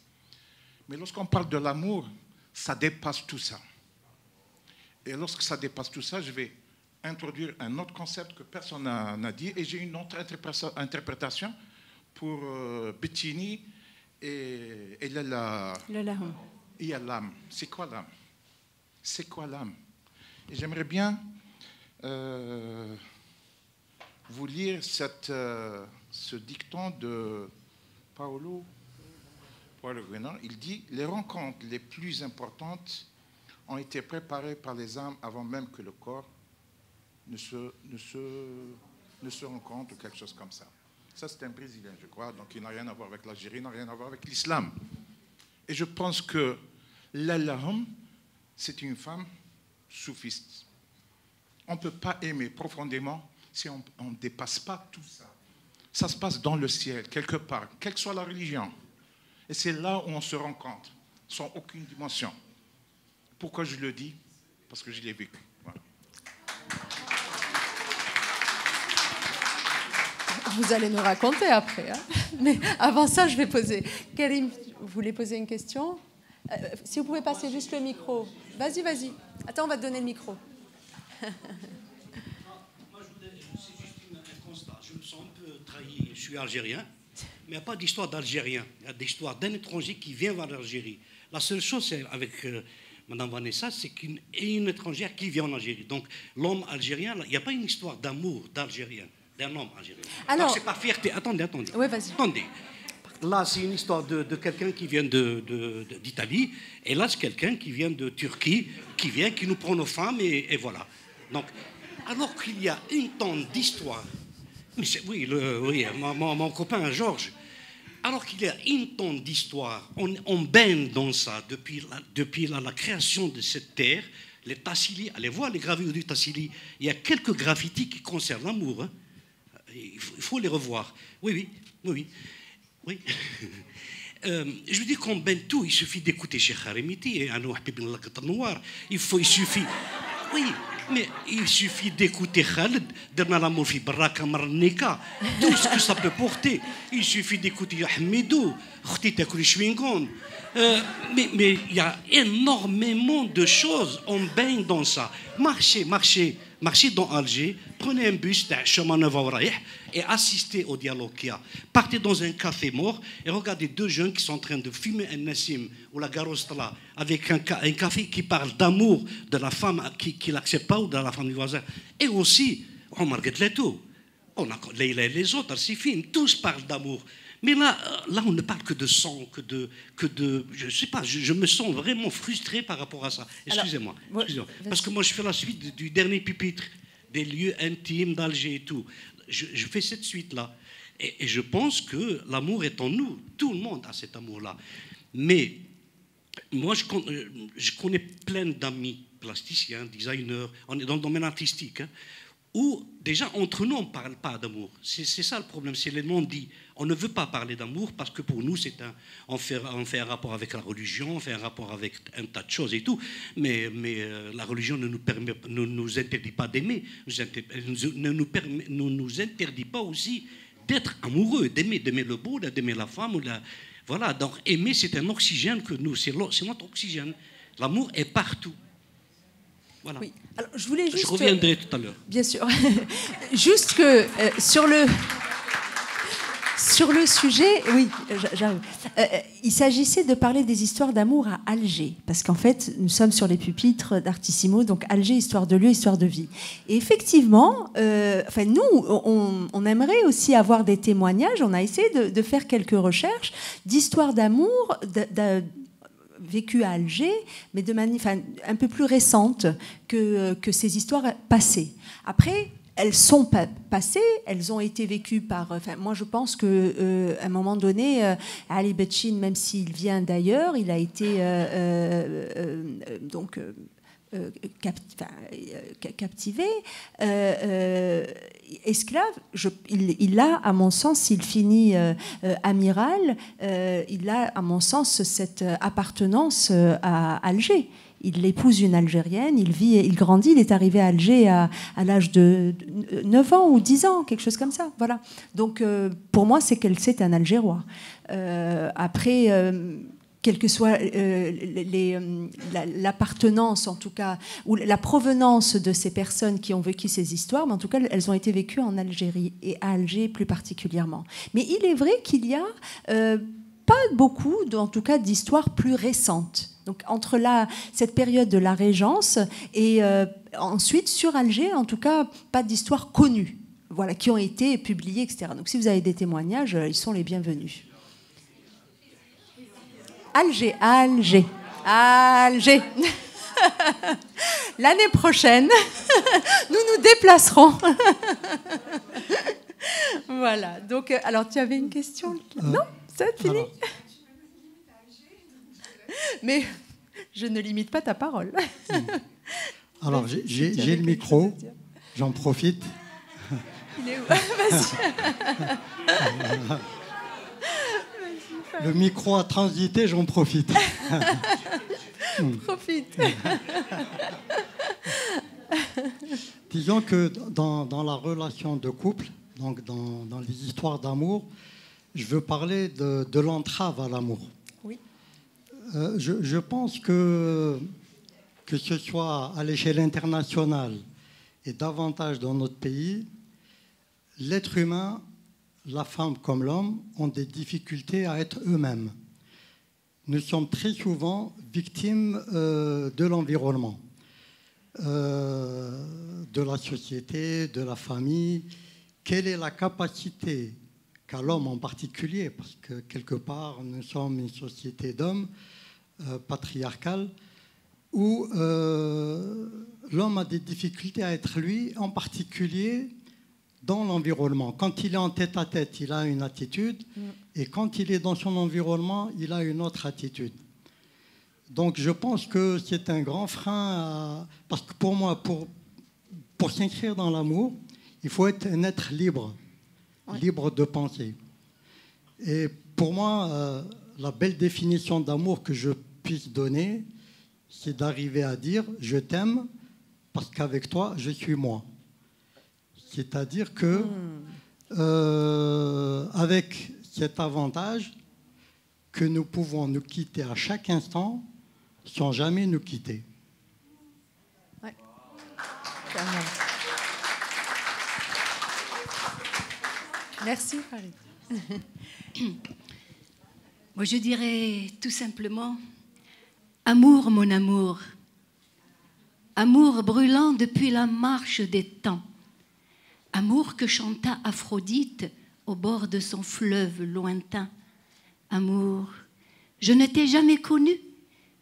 Mais lorsqu'on parle de l'amour, ça dépasse tout ça. Et lorsque ça dépasse tout ça, je vais introduire un autre concept que personne n'a dit, et j'ai une autre interprétation pour Bettini et l'âme. C'est quoi l'âme? C'est quoi l'âme? Et j'aimerais bien vous lire ce dicton de Paulo Coelho. Il dit « Les rencontres les plus importantes ont été préparées par les âmes avant même que le corps ne se rencontre » ou quelque chose comme ça. Ça, c'est un Brésilien, je crois, donc il n'a rien à voir avec l'Algérie, il n'a rien à voir avec l'islam. Et je pense que l'Allah, c'est une femme soufiste. On ne peut pas aimer profondément si on ne dépasse pas tout ça. Ça se passe dans le ciel, quelque part, quelle que soit la religion. Et c'est là où on se rencontre, sans aucune dimension. Pourquoi je le dis? Parce que je l'ai vécu. Voilà. Vous allez nous raconter après. Hein. Mais avant ça, je vais poser... Karim, vous voulez poser une question? Si vous pouvez passer juste le micro. Vas-y, vas-y. Attends, on va te donner le micro. Moi, c'est juste un constat. Je me sens un peu trahi. Je suis algérien, mais il n'y a pas d'histoire d'Algérien. Il y a d'histoire d'un étranger qui vient vers l'Algérie. La seule chose, c'est avec Mme Vanessa, c'est qu'une étrangère qui vient en Algérie. Donc, l'homme algérien, il n'y a pas une histoire d'amour d'Algérien, d'un homme algérien. Alors, c'est pas fierté. Attendez. Oui, vas-y. Attendez. Là, c'est une histoire de quelqu'un qui vient d'Italie, et là, c'est quelqu'un qui vient de Turquie, qui nous prend nos femmes, et voilà. Donc, alors qu'il y a une tonne d'histoire, mon copain Georges, alors qu'il y a une tonne d'histoire, on baigne dans ça depuis la création de cette terre, les Tassili, allez voir les gravures du Tassili, il y a quelques graffitis qui concernent l'amour, hein. Il faut les revoir. Oui. Je veux dire qu'on baigne tout. Il suffit d'écouter Cheikh Harimiti et Anou Habib al Noir. Il suffit. Oui, mais il suffit d'écouter Khaled, Derna l'amour fi Baraka Marnika, tout ce que ça peut porter. Il suffit d'écouter Hamidou, Khti Takuli Chwingon. Mais il y a énormément de choses. On baigne dans ça. Marchez dans Alger, prenez un bus de chemin Neuf et assistez au dialogue qu'il y a. Partez dans un café mort et regardez deux jeunes qui sont en train de fumer un Nassim ou la Garostla avec un café qui parle d'amour de la femme qui ne l'accepte pas ou de la femme du voisin. Et aussi, Omar Gedletou, on a les autres, ces films, tous parlent d'amour. Mais là, on ne parle que de sang, je ne sais pas, je me sens vraiment frustré par rapport à ça. Excusez-moi. Parce que moi, je fais la suite du dernier pupitre, des lieux intimes d'Alger et tout. Je fais cette suite-là. Et je pense que l'amour est en nous. Tout le monde a cet amour-là. Mais moi, je connais plein d'amis plasticiens, designers, on est dans le domaine artistique, hein, où déjà entre nous on ne parle pas d'amour. C'est ça le problème, c'est les non-dits. On ne veut pas parler d'amour parce que pour nous on fait un rapport avec la religion, on fait un rapport avec un tas de choses et tout, mais la religion ne nous interdit pas d'aimer, ne nous interdit pas aussi d'être amoureux, d'aimer le beau, d'aimer la femme. Voilà, donc aimer c'est un oxygène que nous, c'est notre oxygène. L'amour est partout. Voilà. Oui. Alors, je reviendrai tout à l'heure. Bien sûr. Juste que sur le sujet, oui, j'arrive. Il s'agissait de parler des histoires d'amour à Alger, parce qu'en fait, nous sommes sur les pupitres d'Artissimo, donc Alger, histoire de lieu, histoire de vie. Et effectivement, nous, on aimerait aussi avoir des témoignages. On a essayé de faire quelques recherches d'histoires d'amour, vécues à Alger, mais de manière un peu plus récente que ces histoires passées. Après, elles sont passées, elles ont été vécues par... moi, je pense qu'à un moment donné, Ali Betchin, même s'il vient d'ailleurs, il a été captivé, esclave. Il a, à mon sens, s'il finit amiral, il a, à mon sens, cette appartenance à Alger. Il épouse une Algérienne, il vit, il grandit, il est arrivé à Alger à l'âge de 9 ans ou 10 ans, quelque chose comme ça. Voilà. Donc, pour moi, c'est un Algérois. Après... quelle que soit l'appartenance, en tout cas, ou la provenance de ces personnes qui ont vécu ces histoires, mais en tout cas, elles ont été vécues en Algérie, et à Alger plus particulièrement. Mais il est vrai qu'il y a pas beaucoup, en tout cas, d'histoires plus récentes. Donc, entre cette période de la Régence et ensuite, sur Alger, en tout cas, pas d'histoires connues, voilà, qui ont été publiées, etc. Donc, si vous avez des témoignages, ils sont les bienvenus. Alger. L'année prochaine, nous nous déplacerons. Voilà. Donc, alors, tu avais une question? Non, c'est fini. Mais je ne limite pas ta parole. Alors, j'ai le micro. J'en profite. Il est où? Vas-y. Le micro a transité, j'en profite. Profite. Disons que dans la relation de couple, donc dans les histoires d'amour, je veux parler de l'entrave à l'amour. Oui. Je pense que ce soit à l'échelle internationale et davantage dans notre pays, l'être humain, la femme comme l'homme, ont des difficultés à être eux-mêmes. Nous sommes très souvent victimes de l'environnement, de la société, de la famille. Quelle est la capacité qu'a l'homme en particulier, parce que quelque part, nous sommes une société d'hommes patriarcale, où l'homme a des difficultés à être lui, en particulier dans l'environnement. Quand il est en tête-à-tête, il a une attitude, et quand il est dans son environnement, il a une autre attitude. Donc je pense que c'est un grand frein, parce que pour moi, pour s'inscrire dans l'amour, il faut être un être libre, libre de penser. Et pour moi, la belle définition d'amour que je puisse donner, c'est d'arriver à dire « je t'aime parce qu'avec toi, je suis moi ». C'est-à-dire que, avec cet avantage, que nous pouvons nous quitter à chaque instant sans jamais nous quitter. Ouais. Merci, Farid. Moi, je dirais tout simplement « Amour, mon amour, amour brûlant depuis la marche des temps. Amour que chanta Aphrodite au bord de son fleuve lointain. Amour, je ne t'ai jamais connu,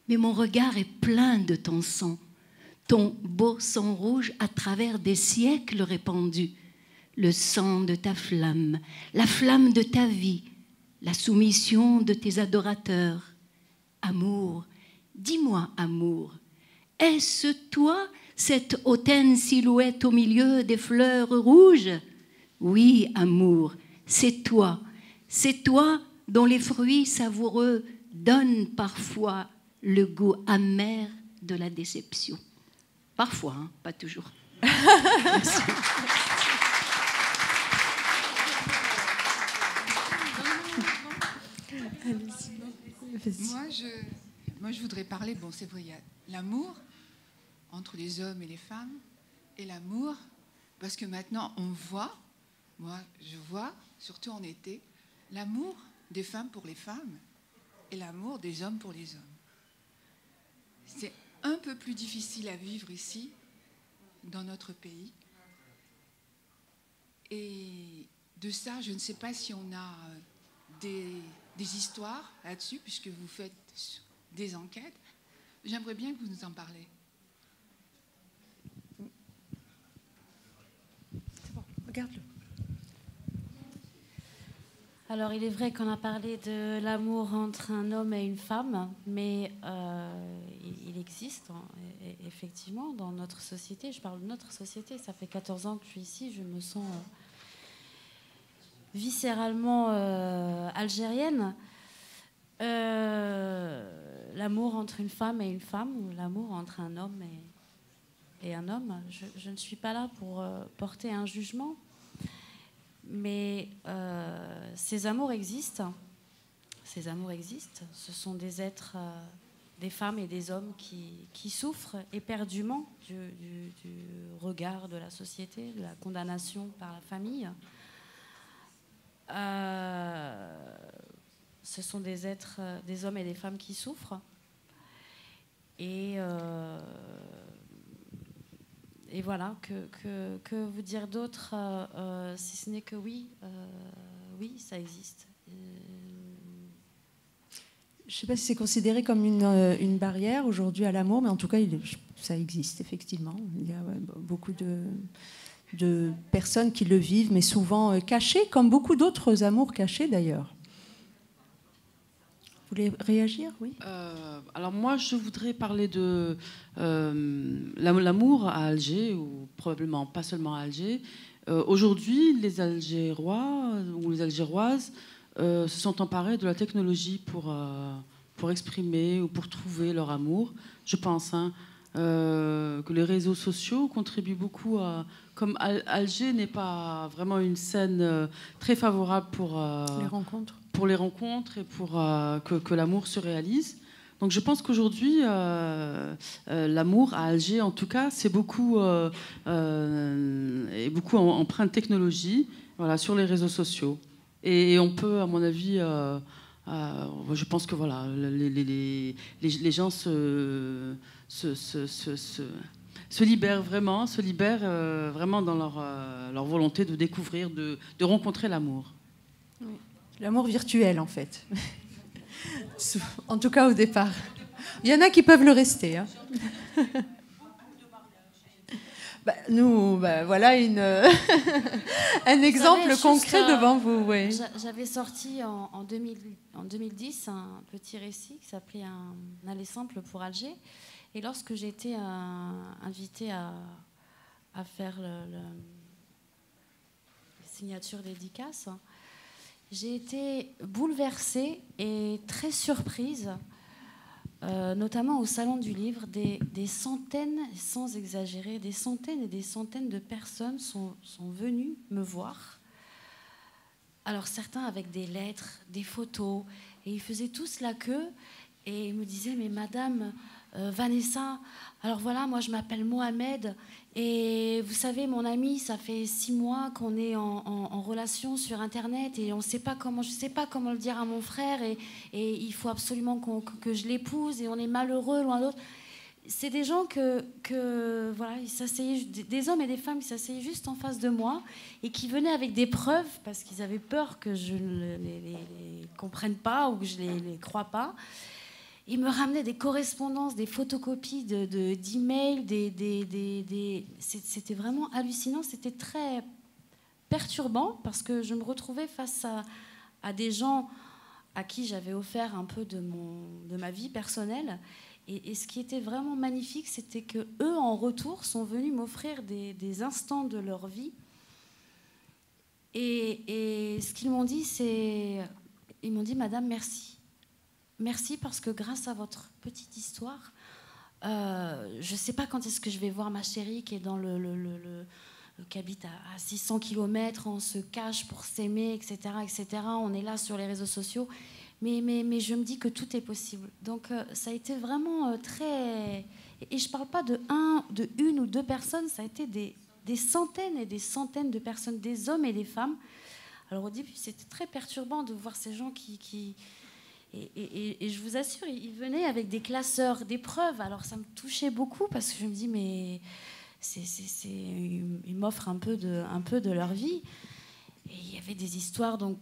mais mon regard est plein de ton sang, ton beau sang rouge à travers des siècles répandus, le sang de ta flamme, la flamme de ta vie, la soumission de tes adorateurs. Amour, dis-moi amour, est-ce toi cette hautaine silhouette au milieu des fleurs rouges? Oui, amour, c'est toi dont les fruits savoureux donnent parfois le goût amer de la déception. Parfois, hein, pas toujours. Merci. Moi, je voudrais parler, bon, c'est vrai, il y a l'amour entre les hommes et les femmes, et l'amour, parce que maintenant, on voit, moi, je vois, surtout en été, l'amour des femmes pour les femmes et l'amour des hommes pour les hommes. C'est un peu plus difficile à vivre ici, dans notre pays. Et de ça, je ne sais pas si on a des histoires là-dessus, puisque vous faites des enquêtes. J'aimerais bien que vous nous en parlez. C'est bon, regarde-le. Alors, il est vrai qu'on a parlé de l'amour entre un homme et une femme, mais il existe, effectivement, dans notre société. Je parle de notre société, ça fait 14 ans que je suis ici, je me sens viscéralement algérienne. L'amour entre une femme et une femme, ou l'amour entre un homme et un homme, je ne suis pas là pour porter un jugement. Mais ces amours existent. Ces amours existent. Ce sont des êtres, des femmes et des hommes qui souffrent éperdument du regard de la société, de la condamnation par la famille. Ce sont des êtres, des hommes et des femmes qui souffrent. Et voilà, que vous dire d'autre, si ce n'est que oui, oui, ça existe. Je ne sais pas si c'est considéré comme une barrière aujourd'hui à l'amour, mais en tout cas, ça existe effectivement. Il y a beaucoup de personnes qui le vivent, mais souvent cachées, comme beaucoup d'autres amours cachés d'ailleurs. Vous voulez réagir? Oui. Alors moi, je voudrais parler de l'amour à Alger, ou probablement pas seulement à Alger. Aujourd'hui, les Algérois ou les Algéroises se sont emparés de la technologie pour exprimer ou pour trouver leur amour. Je pense que les réseaux sociaux contribuent beaucoup à... Comme Alger n'est pas vraiment une scène très favorable pour les rencontres et pour que l'amour se réalise. Donc je pense qu'aujourd'hui, l'amour à Alger, en tout cas, c'est beaucoup empreint de technologie, voilà, sur les réseaux sociaux. Et on peut, à mon avis, je pense que voilà, les gens se libèrent vraiment, dans leur volonté de découvrir, de rencontrer l'amour. Oui. L'amour virtuel, en fait. En tout cas, au départ. Il y en a qui peuvent le rester. Hein. Voilà un exemple concret devant vous. Ouais. J'avais sorti en 2010 un petit récit qui s'appelait Un aller simple pour Alger. Et lorsque j'ai été invitée à faire les signatures dédicaces, j'ai été bouleversée et très surprise, notamment au Salon du Livre, des centaines, sans exagérer, des centaines et des centaines de personnes sont venues me voir. Alors certains avec des lettres, des photos, et ils faisaient tous la queue et ils me disaient « Mais madame Vanessa, alors voilà, moi je m'appelle Mohamed et vous savez, mon ami, ça fait 6 mois qu'on est en relation sur Internet et je ne sais pas comment le dire à mon frère et il faut absolument que je l'épouse et on est malheureux l'un l'autre. » c'est des gens voilà, ils s'asseyaient, des hommes et des femmes qui s'asseyaient juste en face de moi et qui venaient avec des preuves parce qu'ils avaient peur que je ne les comprenne pas ou que je ne les croie pas. Ils me ramenaient des correspondances, des photocopies d'emails, c'était vraiment hallucinant, c'était très perturbant parce que je me retrouvais face à des gens à qui j'avais offert un peu de ma vie personnelle. Et ce qui était vraiment magnifique, c'était qu'eux, en retour, sont venus m'offrir des instants de leur vie. Et ce qu'ils m'ont dit, ils m'ont dit, Madame, merci. Merci parce que grâce à votre petite histoire, je ne sais pas quand est-ce que je vais voir ma chérie qui est dans qui habite à 600 km, on se cache pour s'aimer, etc., etc. On est là sur les réseaux sociaux. Mais je me dis que tout est possible. Donc ça a été vraiment très... Et je ne parle pas de une ou deux personnes, ça a été des centaines et des centaines de personnes, des hommes et des femmes. Alors au début, c'était très perturbant de voir ces gens qui... Et je vous assure, ils venaient avec des classeurs, des preuves. Alors ça me touchait beaucoup parce que je me dis, mais ils m'offrent un peu de leur vie. Et il y avait des histoires, donc,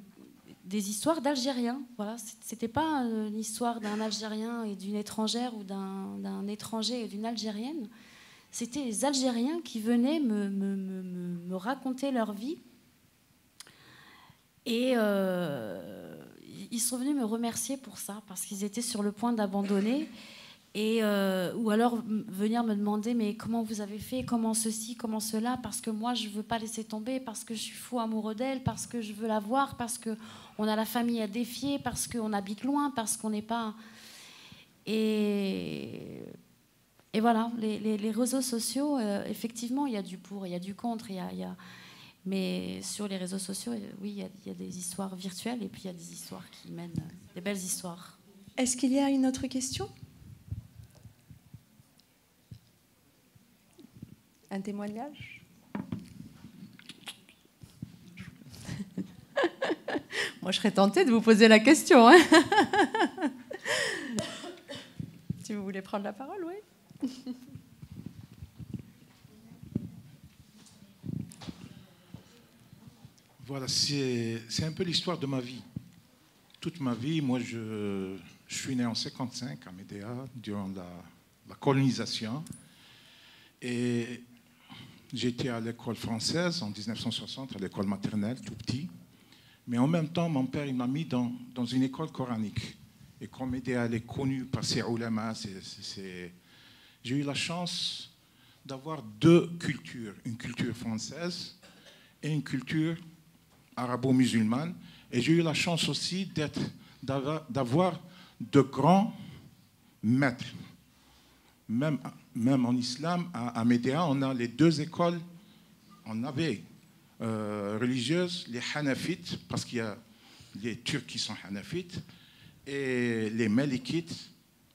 des histoires d'Algériens. Voilà, c'était pas une histoire d'un Algérien et d'une étrangère ou d'un étranger et d'une Algérienne. C'était les Algériens qui venaient me raconter leur vie. Et ils sont venus me remercier pour ça, parce qu'ils étaient sur le point d'abandonner. Ou alors venir me demander, mais comment vous avez fait, comment ceci, comment cela, parce que moi je ne veux pas laisser tomber, parce que je suis fou amoureux d'elle, parce que je veux la voir, parce qu'on a la famille à défier, parce qu'on habite loin, parce qu'on n'est pas... Et voilà, les réseaux sociaux, effectivement, il y a du pour, il y a du contre, mais sur les réseaux sociaux, oui, il y a des histoires virtuelles et puis il y a des histoires qui mènent, des belles histoires. Est-ce qu'il y a une autre question ? Un témoignage ? Moi, je serais tentée de vous poser la question. Hein. Si vous voulez prendre la parole, oui. Voilà, c'est un peu l'histoire de ma vie. Toute ma vie, moi, je suis né en 1955 à Médéa, durant la colonisation. Et j'étais à l'école française en 1960, à l'école maternelle, tout petit. Mais en même temps, mon père, il m'a mis dans une école coranique. Et comme Médéa, elle est connue par ses ulama, j'ai eu la chance d'avoir deux cultures, une culture française et une culture arabo-musulmane. Et j'ai eu la chance aussi d'avoir de grands maîtres. Même en islam, à Médéa, on a les deux écoles, on avait religieuses, les Hanafites, parce qu'il y a les Turcs qui sont Hanafites, et les Malikites,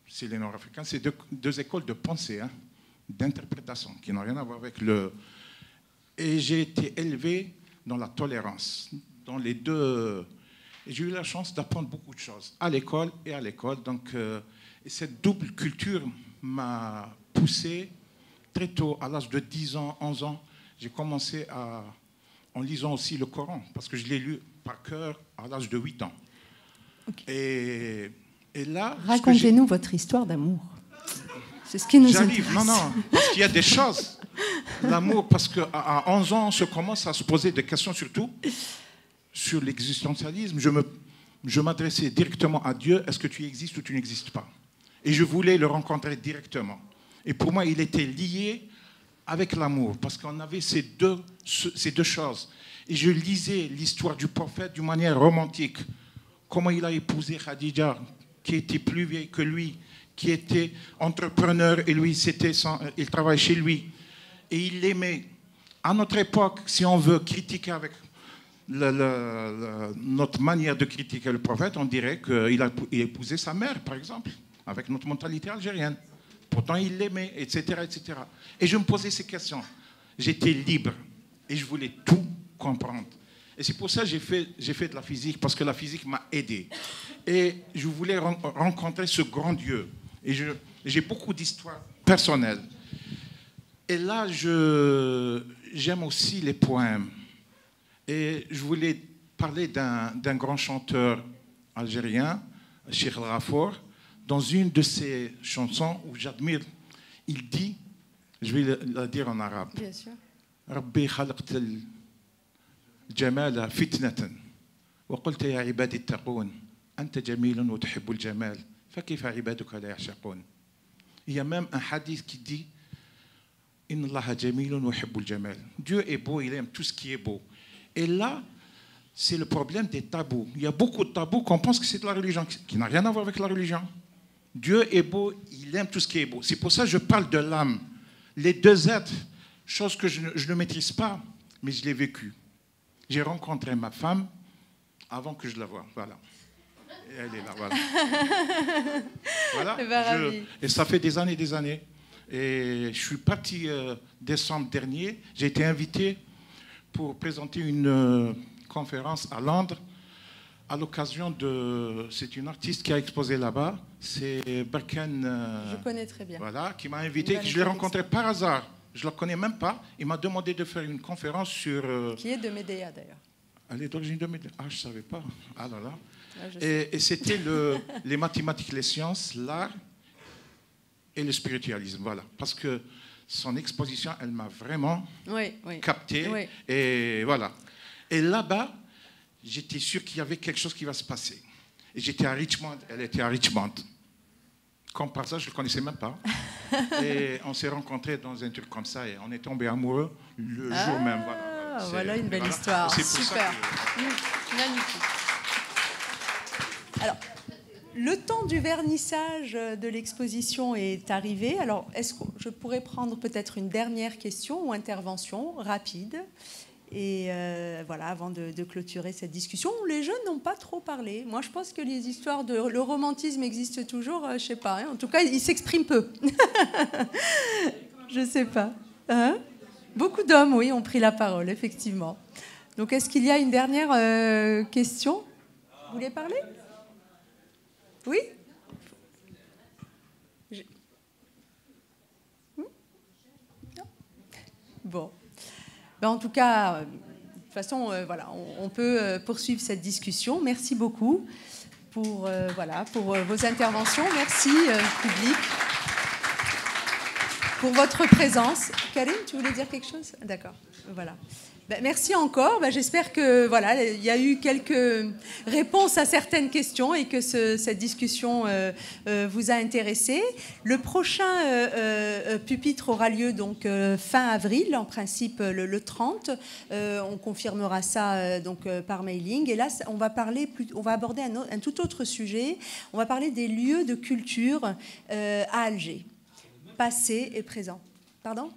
c'est les Nord-Africains. C'est deux écoles de pensée, hein, d'interprétation, qui n'ont rien à voir avec le... Et j'ai été élevé dans la tolérance, dans les deux... Et j'ai eu la chance d'apprendre beaucoup de choses, à l'école et à l'école. Donc, et cette double culture m'a poussé très tôt, à l'âge de 10 ans, 11 ans. J'ai commencé en lisant aussi le Coran, parce que je l'ai lu par cœur à l'âge de 8 ans. Okay. Et là... Racontez-nous votre histoire d'amour. C'est ce qui nous intéresse. J'arrive, non, parce qu'il y a des choses. L'amour, parce qu'à 11 ans, on commence à se poser des questions, surtout sur l'existentialisme. Je m'adressais directement à Dieu. Est-ce que tu existes ou tu n'existes pas? Et je voulais le rencontrer directement. Et pour moi, il était lié avec l'amour, parce qu'on avait ces deux choses. Et je lisais l'histoire du prophète d'une manière romantique. Comment il a épousé Khadija, qui était plus vieille que lui, qui était entrepreneur, et lui, il travaillait chez lui. Et il l'aimait. À notre époque, si on veut critiquer avec notre manière de critiquer le prophète, on dirait qu'il a épousé sa mère, par exemple, avec notre mentalité algérienne. Pourtant, il l'aimait, etc., etc. Et je me posais ces questions. J'étais libre et je voulais tout comprendre. Et c'est pour ça que j'ai fait de la physique, parce que la physique m'a aidé. Et je voulais rencontrer ce grand Dieu. Et j'ai beaucoup d'histoires personnel. Et là, j'aime aussi les poèmes. Et je voulais parler d'un grand chanteur algérien, Cheikh El Ghafour, dans une de ses chansons où j'admire, il dit, je vais la dire en arabe. Bien sûr. ربي خلقت الجمال فتنة وقلت يا عبادي اتقون أنت جميل وتحب الجمال فكيف عبادك لا يعشقون. Il y a même un hadith qui dit إن الله جميل ويحب الجمال. Dieu est beau, il aime tout ce qui est beau. Et là, c'est le problème des tabous. Il y a beaucoup de tabous qu'on pense que c'est de la religion, qui n'a rien à voir avec la religion. Dieu est beau, il aime tout ce qui est beau. C'est pour ça que je parle de l'âme. Les deux êtres, chose que je ne maîtrise pas, mais je l'ai vécu. J'ai rencontré ma femme avant que je la voie. Voilà. Et elle est là, voilà. Voilà. Et ça fait des années. Et je suis parti décembre dernier. J'ai été invité pour présenter une conférence à Londres à l'occasion de... C'est une artiste qui a exposé là-bas. C'est Barkan... je connais très bien. Voilà, qui m'a invité. Je l'ai rencontré par hasard. Je ne la connais même pas. Il m'a demandé de faire une conférence sur... Qui est de Médéa, d'ailleurs. Elle est d'origine de Médéa. Ah, je ne savais pas. Ah là là. Ah, et c'était les mathématiques, les sciences, l'art et le spiritualisme. Voilà. Parce que son exposition, elle m'a vraiment capté. Oui. Et voilà. Et là-bas, j'étais sûr qu'il y avait quelque chose qui va se passer. Et j'étais à Richmond, elle était à Richmond. Comme par ça, je ne le connaissais même pas. Et on s'est rencontrés dans un truc comme ça et on est tombés amoureux le jour même. Voilà une belle histoire. Super. Magnifique. Alors, le temps du vernissage de l'exposition est arrivé. Alors, est-ce que je pourrais prendre peut-être une dernière question ou intervention rapide ? Et voilà, avant de clôturer cette discussion, les jeunes n'ont pas trop parlé. Moi, je pense que les histoires de le romantisme existent toujours, je ne sais pas. Hein. En tout cas, ils s'expriment peu. Je ne sais pas. Hein? Beaucoup d'hommes, oui, ont pris la parole, effectivement. Donc, est-ce qu'il y a une dernière question ? Vous voulez parler ? Oui ? Bon. En tout cas, de toute façon, voilà, on peut poursuivre cette discussion. Merci beaucoup pour vos interventions. Merci, public, pour votre présence. Karine, tu voulais dire quelque chose ? D'accord, voilà. Merci encore. J'espère que voilà, il y a eu quelques réponses à certaines questions et que cette discussion vous a intéressé. Le prochain pupitre aura lieu donc fin avril, en principe le 30. On confirmera ça donc par mailing. Et là, on va aborder un tout autre sujet. On va parler des lieux de culture à Alger, passé et présent. Pardon ?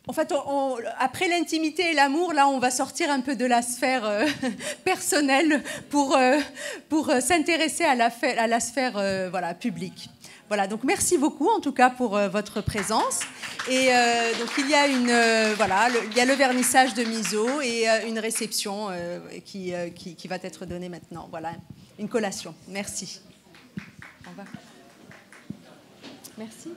En fait, après l'intimité et l'amour, là, on va sortir un peu de la sphère personnelle pour s'intéresser à la sphère voilà, publique. Voilà, donc merci beaucoup en tout cas pour votre présence. Et donc il y a il y a le vernissage de Miso et une réception qui va être donnée maintenant. Voilà, une collation. Merci. Au revoir. Merci.